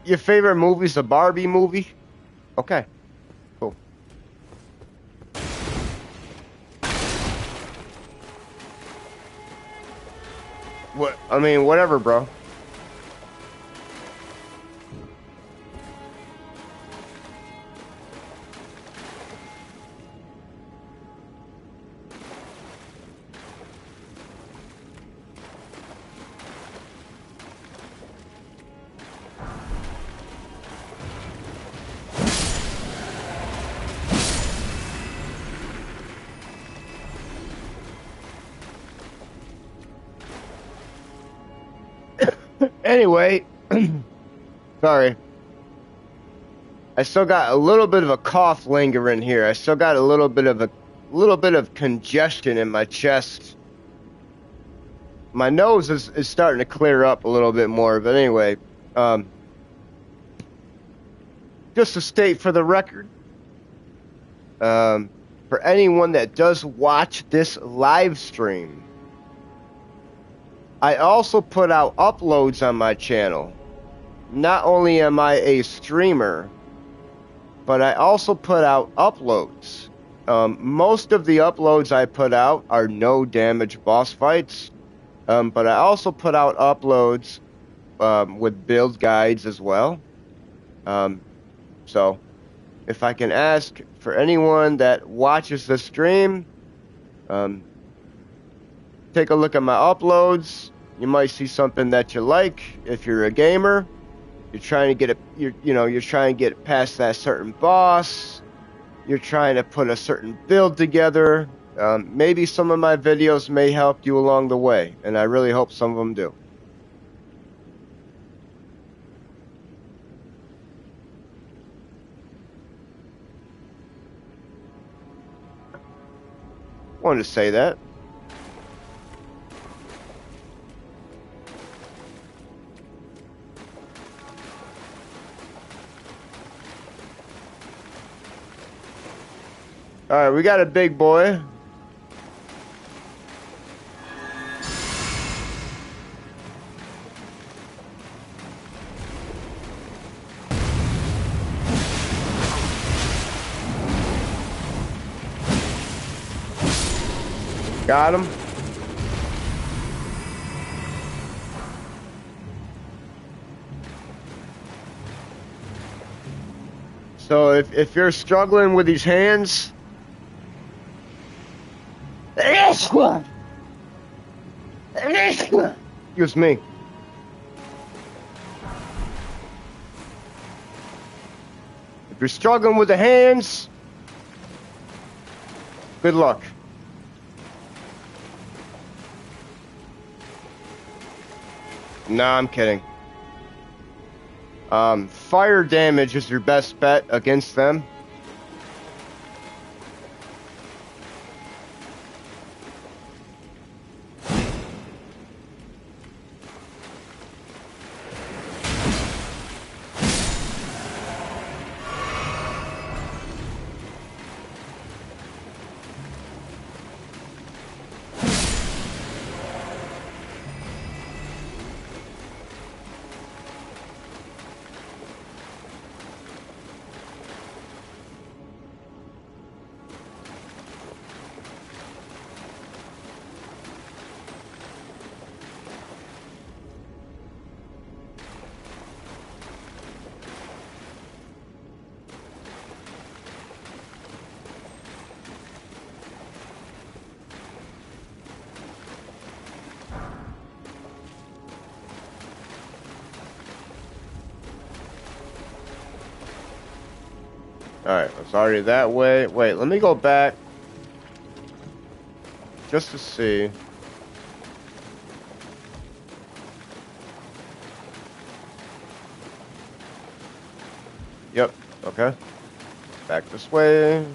your favorite movie's a Barbie movie? Okay, cool. What? I mean, whatever, bro. Anyway, sorry. I still got a little bit of a cough lingering here. I still got a little bit of congestion in my chest. My nose is starting to clear up a little bit more, but anyway, just to state for the record, for anyone that does watch this live stream, I also put out uploads on my channel. Not only am I a streamer, but I also put out uploads. Most of the uploads I put out are no damage boss fights, but I also put out uploads with build guides as well. So, if I can ask for anyone that watches the stream, take a look at my uploads. You might see something that you like. If you're a gamer, you're trying to get you're trying to get past that certain boss. You're trying to put a certain build together. Maybe some of my videos may help you along the way, and I really hope some of them do. Wanted to say that. Alright, we got a big boy. Got him. So if you're struggling with these hands, excuse me. If you're struggling with the hands, good luck. Nah, I'm kidding. Fire damage is your best bet against them. Alright, it's already that way. Wait, let me go back. Just to see. Yep, okay. Back this way.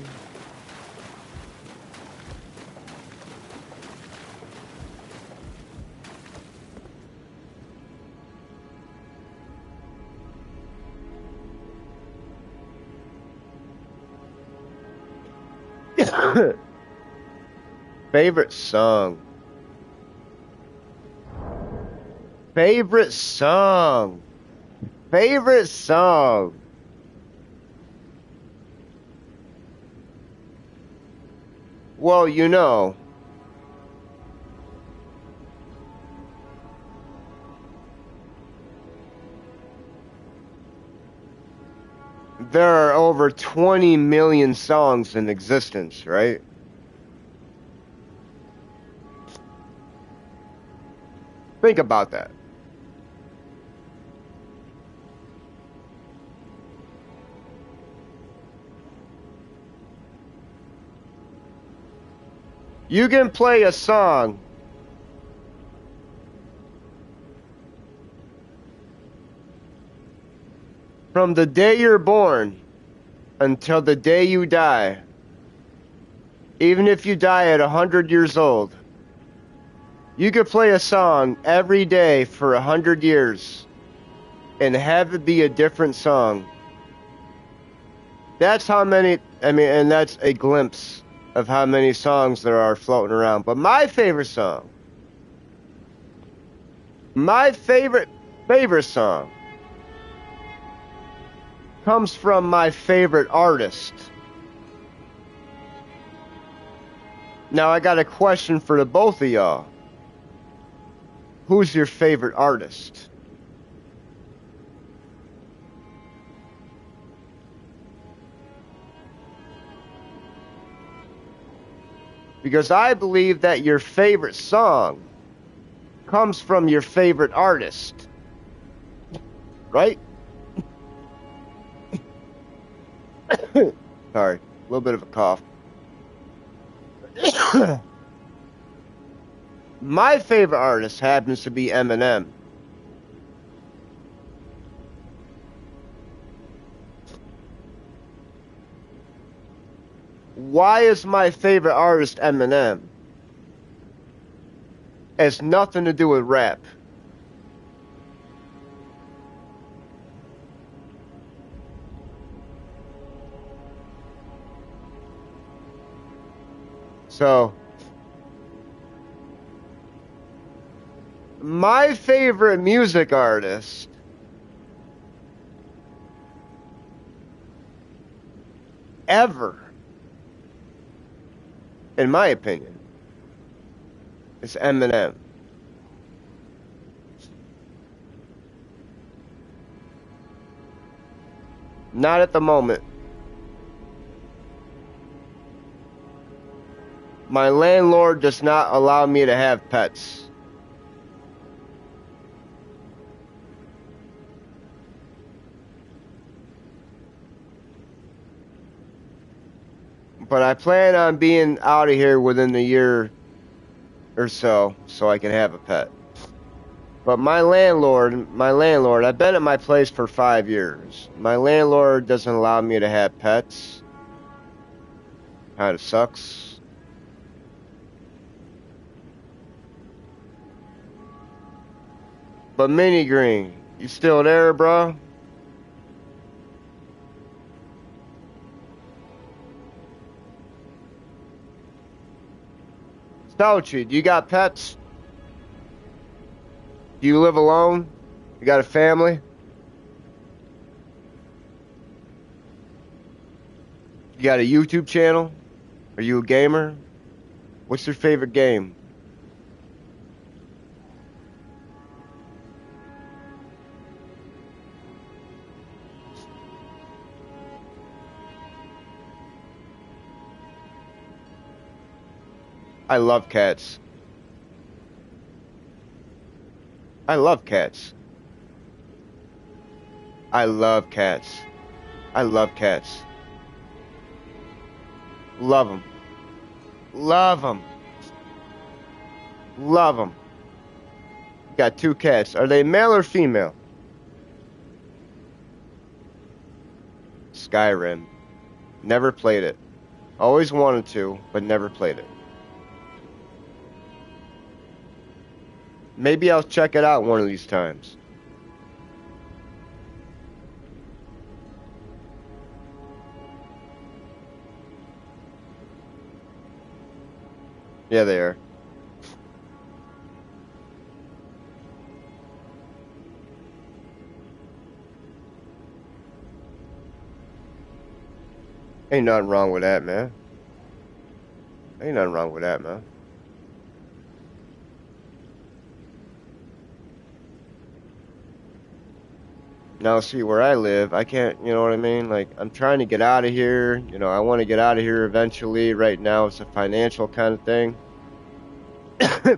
Favorite song. Favorite song. Favorite song. Well, you know. There are over 20 million songs in existence, right? Think about that. You can play a song From the day you're born until the day you die, even if you die at 100 years old, you could play a song every day for 100 years and have it be a different song. That's how many, and that's a glimpse of how many songs there are floating around. But my favorite song, my favorite song comes from my favorite artist. Now I got a question for the both of y'all. Who's your favorite artist? Because I believe that your favorite song comes from your favorite artist. Right? Sorry, a little bit of a cough. My favorite artist happens to be Eminem. Why is my favorite artist Eminem? It has nothing to do with rap. So, my favorite music artist ever, in my opinion, is Eminem. Not at the moment. My landlord does not allow me to have pets. But I plan on being out of here within a year or so I can have a pet. But my landlord, I've been at my place for 5 years. My landlord doesn't allow me to have pets. Kinda sucks. But Mini Green, you still there, bro? Stouchy, do you got pets? Do you live alone? You got a family? You got a YouTube channel? Are you a gamer? What's your favorite game? I love cats. I love cats. I love cats. I love cats. Love them. Love them. Love them. Got 2 cats. Are they male or female? Skyrim. Never played it. Always wanted to, but never played it. Maybe I'll check it out one of these times. Yeah, they are. Ain't nothing wrong with that, man. Ain't nothing wrong with that, man. Now, see, where I live, I can't, you know what I mean? Like, I'm trying to get out of here. You know, I want to get out of here eventually. Right now, it's a financial kind of thing.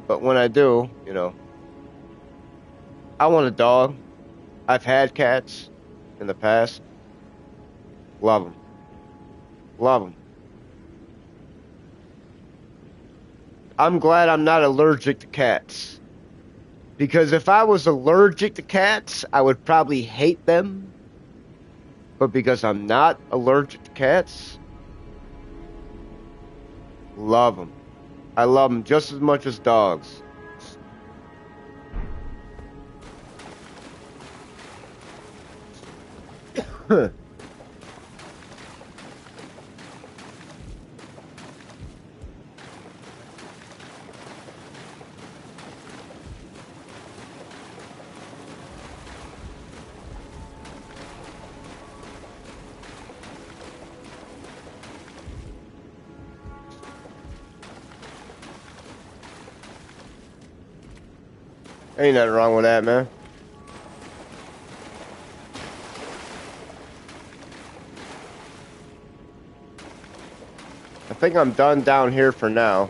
But when I do, you know, I want a dog. I've had cats in the past. Love them. Love them. I'm glad I'm not allergic to cats. Because if I was allergic to cats, I would probably hate them. But because I'm not allergic to cats, love them. I love them just as much as dogs. Ain't nothing wrong with that, man. I think I'm done down here for now.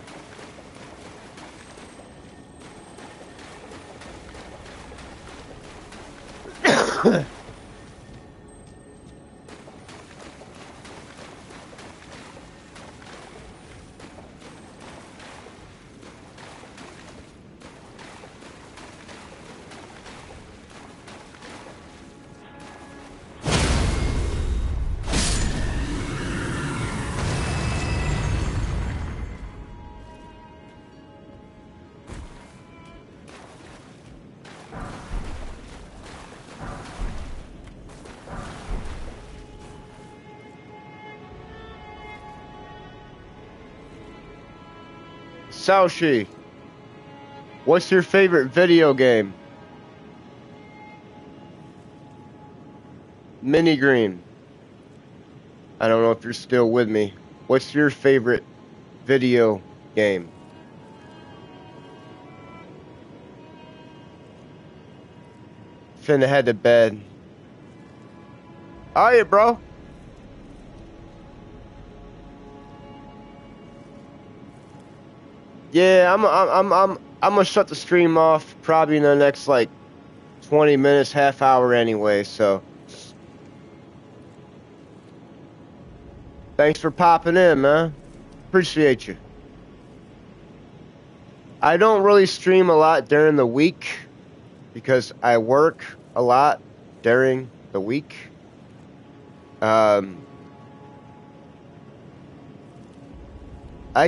Saoshi, what's your favorite video game? Mini Green. I don't know if you're still with me. What's your favorite video game? Finna head to bed. Alright, bro. Yeah, I'm gonna shut the stream off probably in the next like 20 minutes, half hour anyway, so thanks for popping in, man. Appreciate you. I don't really stream a lot during the week because I work a lot during the week. I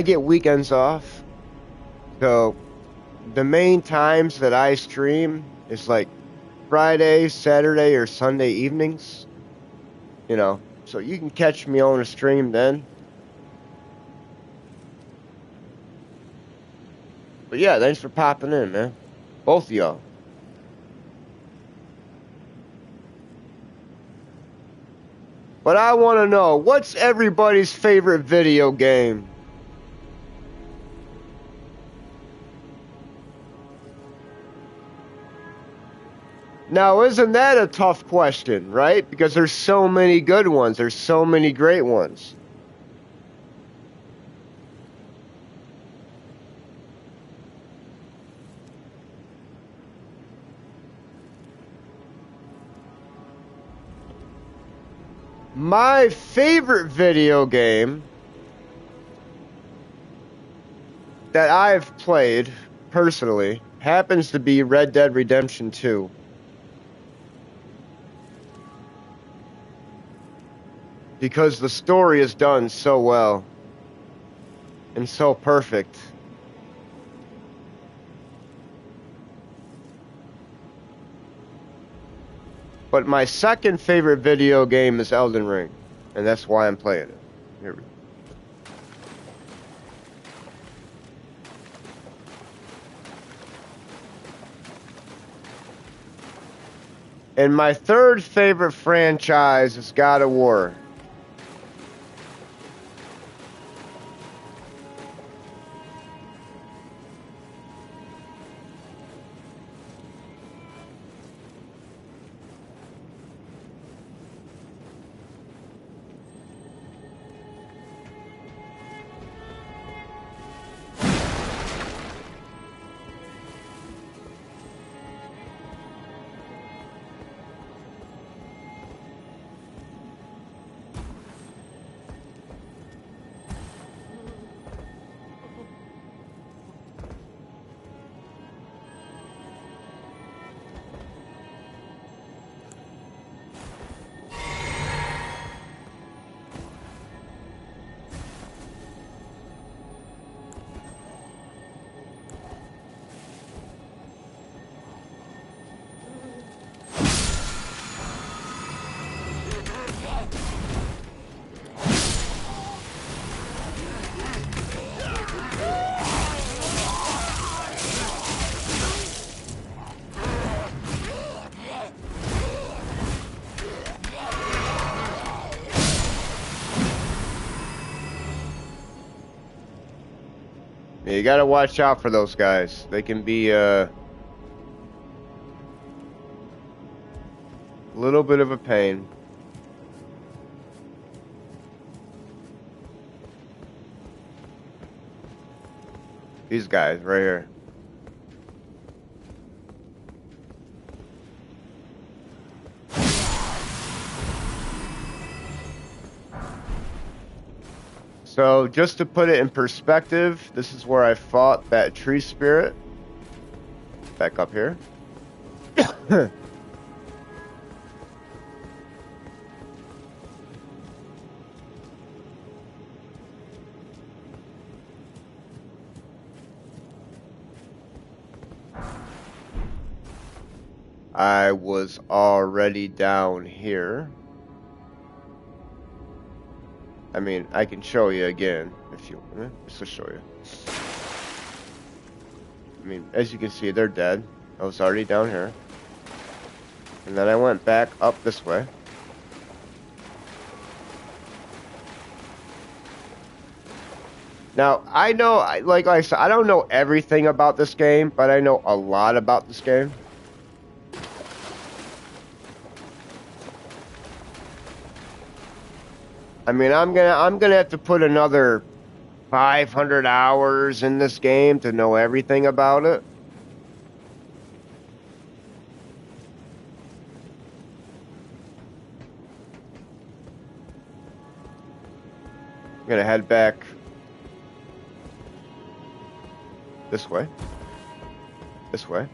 get weekends off. So the main times that I stream is like Friday, Saturday, or Sunday evenings. You know, so you can catch me on a stream then. But yeah, thanks for popping in, man. Both of y'all. But I want to know, what's everybody's favorite video game? Now, isn't that a tough question, right? Because there's so many good ones. There's so many great ones. My favorite video game that I've played, personally, happens to be Red Dead Redemption 2. Because the story is done so well. And so perfect. But my second favorite video game is Elden Ring. And that's why I'm playing it. Here we go. And my third favorite franchise is God of War. You gotta watch out for those guys. They can be a little bit of a pain. These guys right here. So, just to put it in perspective, this is where I fought that tree spirit. Back up here. I was already down here. I mean, I can show you again if you want me. Just to show you. I mean, as you can see, they're dead. I was already down here. And then I went back up this way. Now, I know, like I said, I don't know everything about this game, but I know a lot about this game. I mean, I'm gonna have to put another 500 hours in this game to know everything about it. I'm gonna head back this way. This way.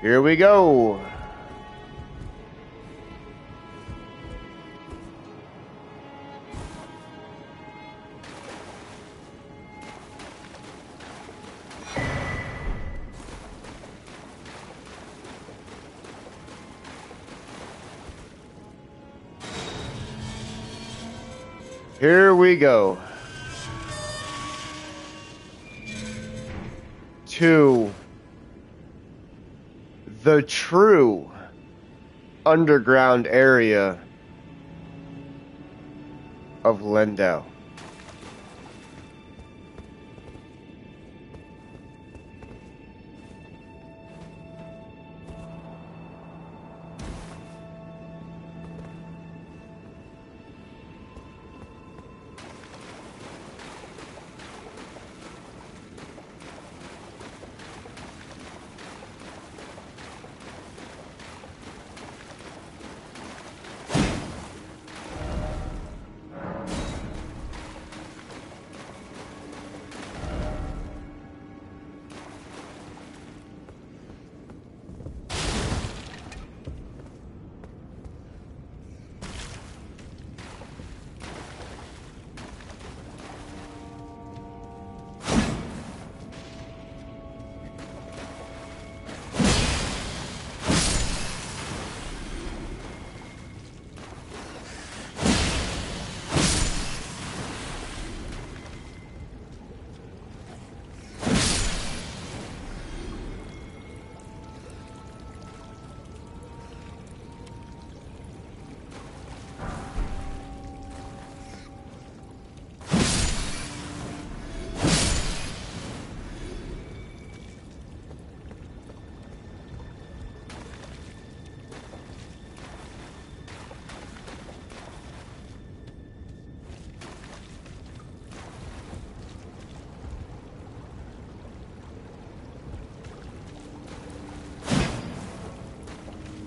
Here we go. Here we go. To the true underground area of Lendell.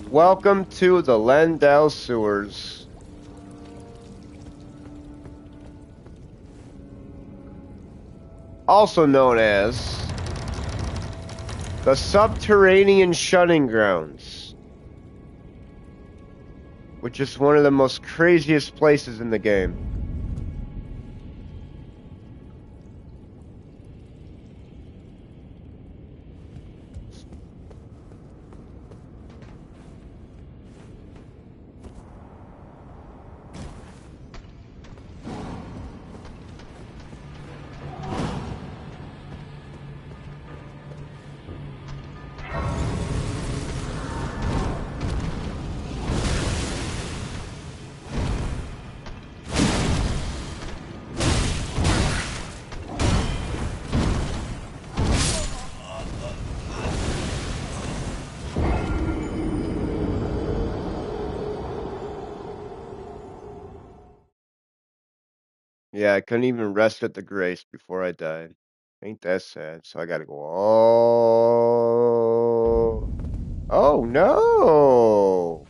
Welcome to the Lendell Sewers. Also known as the Subterranean Shunning Grounds, which is one of the most craziest places in the game. Yeah, I couldn't even rest at the grace before I died. Ain't that sad? So I gotta go all... Oh, no!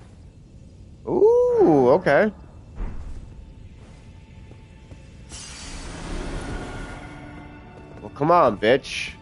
Ooh, okay. Well, come on, bitch.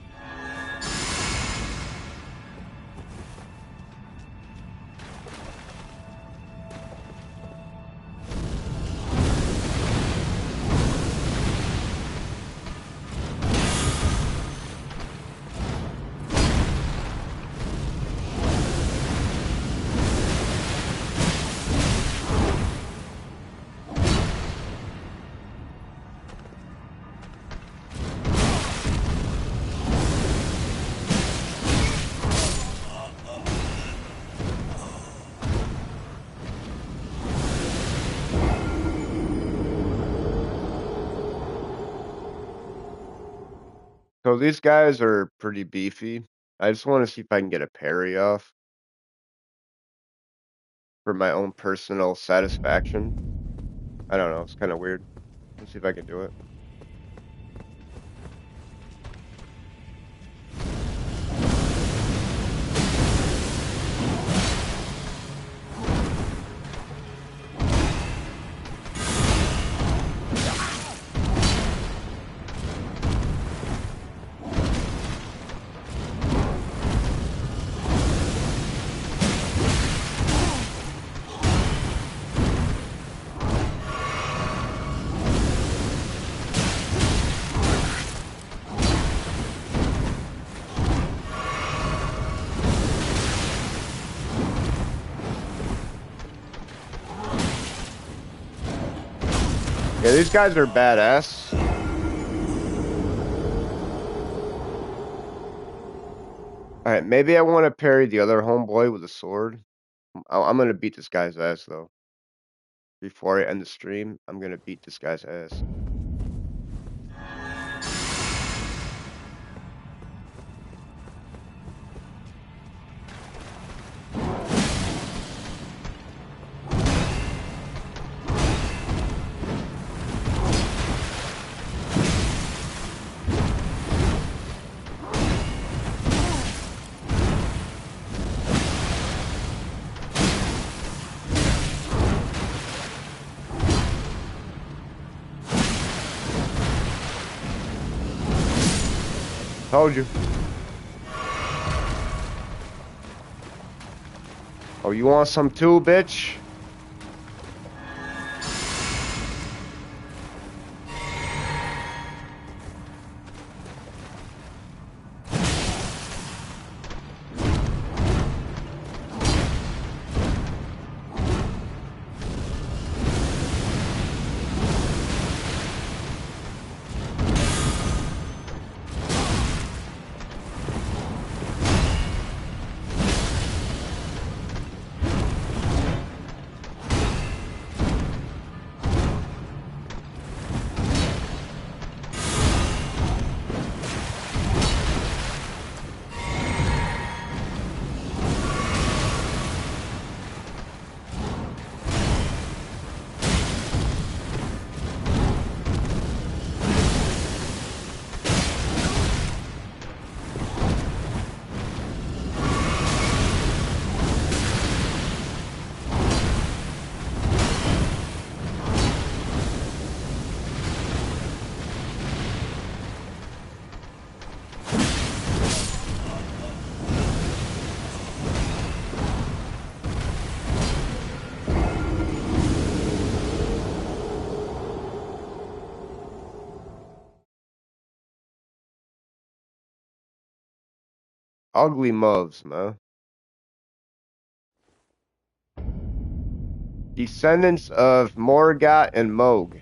So these guys are pretty beefy. I just want to see if I can get a parry off for my own personal satisfaction. I don't know. It's kind of weird. Let's see if I can do it. Yeah, these guys are badass. Alright, maybe I want to parry the other homeboy with a sword. I'm gonna beat this guy's ass, though. Before I end the stream, I'm gonna beat this guy's ass. Told you. Oh, you want some too, bitch? Ugly moves, man. Descendants of Morgoth and Moog.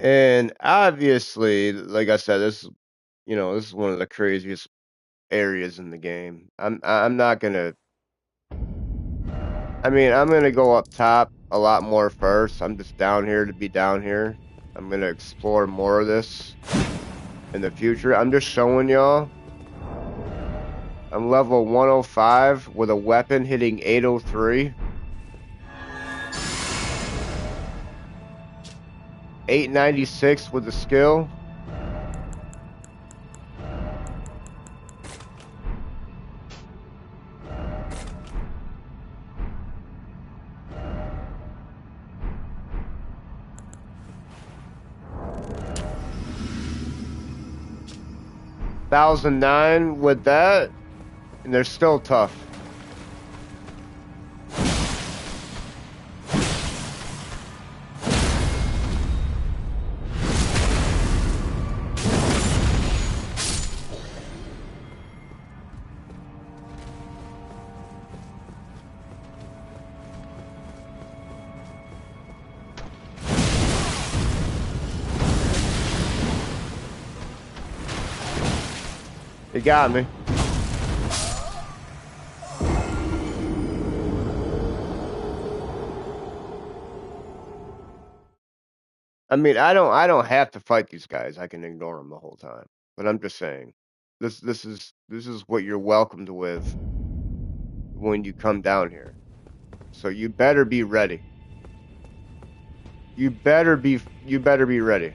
And obviously, like I said, this this is one of the craziest areas in the game. I'm not gonna. I mean, I'm gonna go up top a lot more first. I'm just down here to be down here. I'm gonna explore more of this in the future. I'm just showing y'all. I'm level 105 with a weapon hitting 803. 896 with the skill. $1,009 with that, and they're still tough. You got me. I mean, I don't have to fight these guys. I can ignore them the whole time. But I'm just saying, this is what you're welcomed with when you come down here. So you better be ready. You better be ready.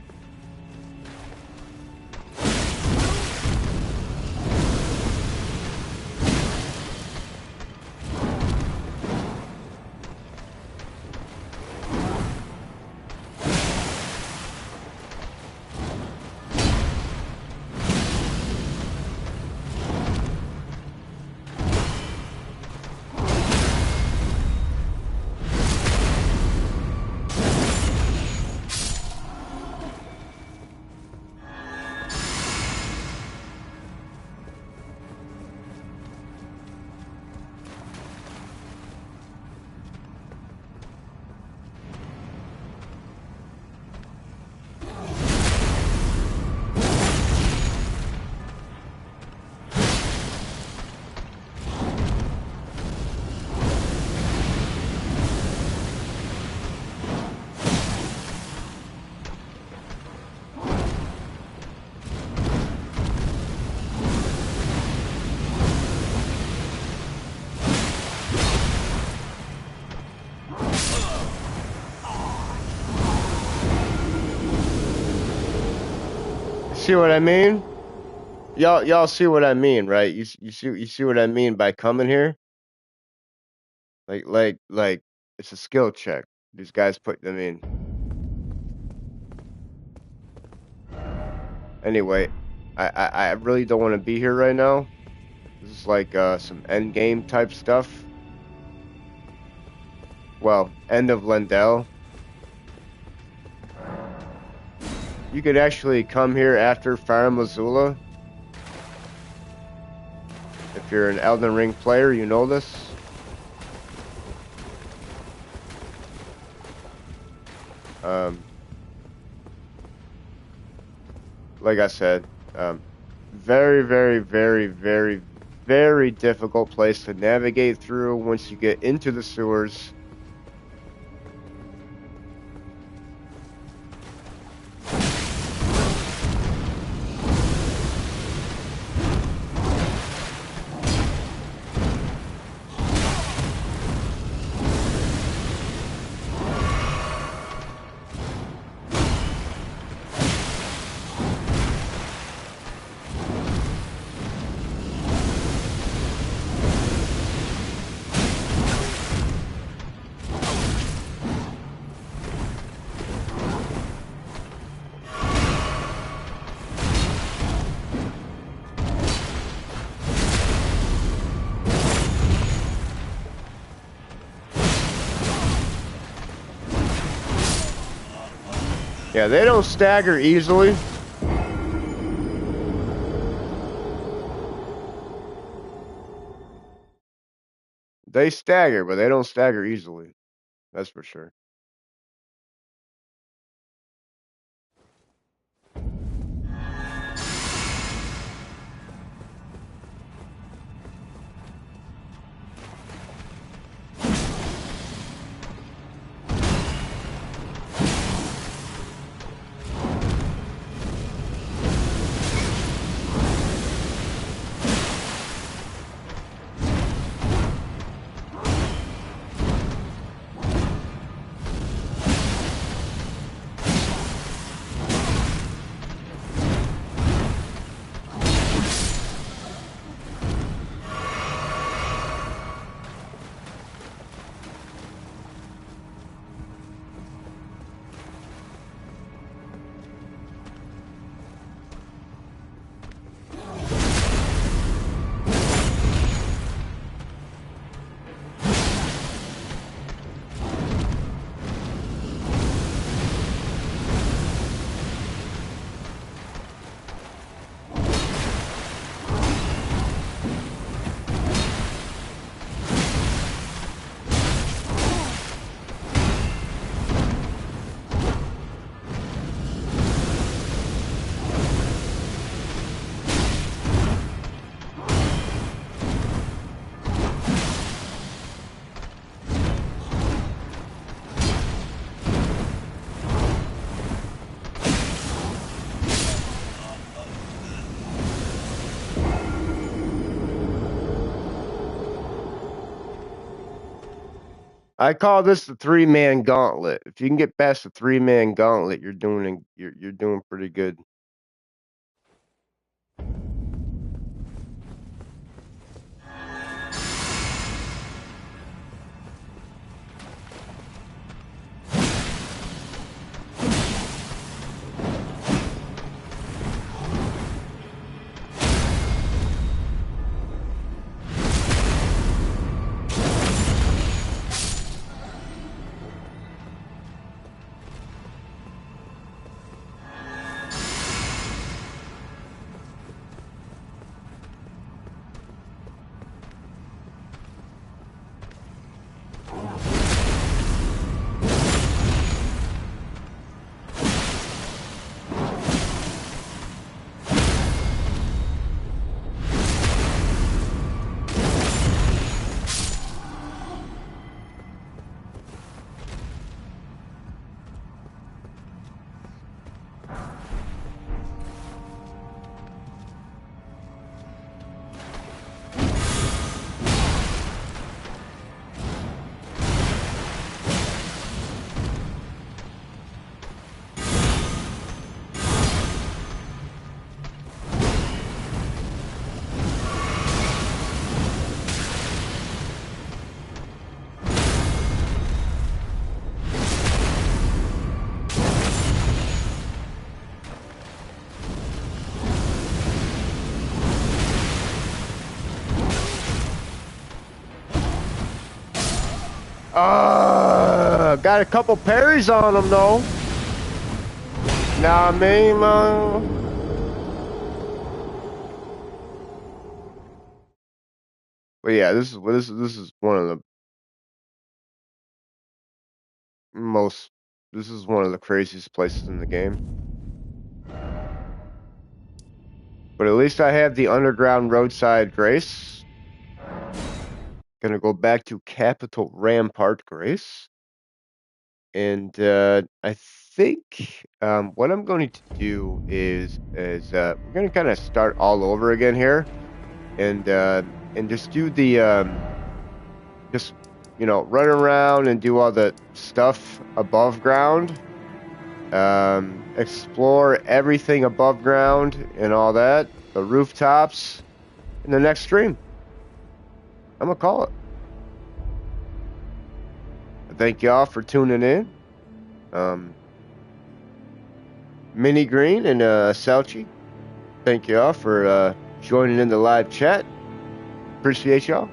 See what I mean? Y'all see what I mean, right? You see what I mean by coming here? Like it's a skill check. These guys put them in. Anyway, I really don't want to be here right now. This is like some end game type stuff. Well, end of Lendell. You could actually come here after Farm Missoula. If you're an Elden Ring player, you know this. Um, like I said, very, very, very, very, very difficult place to navigate through once you get into the sewers. Yeah, they don't stagger easily. They stagger, but they don't stagger easily. That's for sure. I call this the 3-man gauntlet. If you can get past the 3-man gauntlet, you're doing pretty good. Got a couple parries on him though. Nah, I mean, but yeah, this is one of the most. This is one of the craziest places in the game. But at least I have the underground roadside Grace. Gonna go back to Capital Rampart Grace. And I think what I'm going to do is we're going to kind of start all over again here, and just do the just run around and do all the stuff above ground, explore everything above ground and all that, the rooftops, in the next stream. I'm gonna call it. Thank y'all for tuning in. Mini Green and Salchi, thank y'all for joining in the live chat. Appreciate y'all.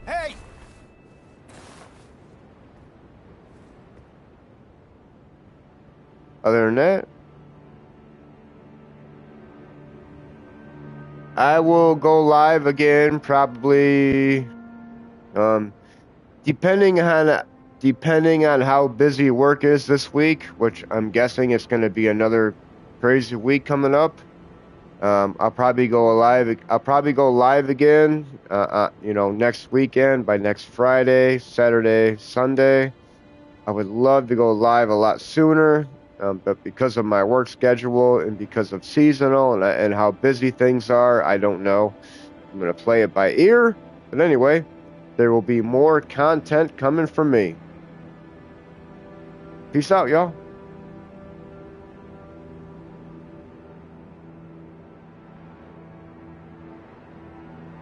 Hey! Other than that, I will go live again probably depending on how busy work is this week, which I'm guessing it's going to be another crazy week coming up. I'll probably go live. I'll probably go live again. Next weekend, by next Friday, Saturday, Sunday. I would love to go live a lot sooner, but because of my work schedule and because of seasonal and how busy things are, I don't know. I'm gonna play it by ear. But anyway, there will be more content coming from me. Peace out, y'all.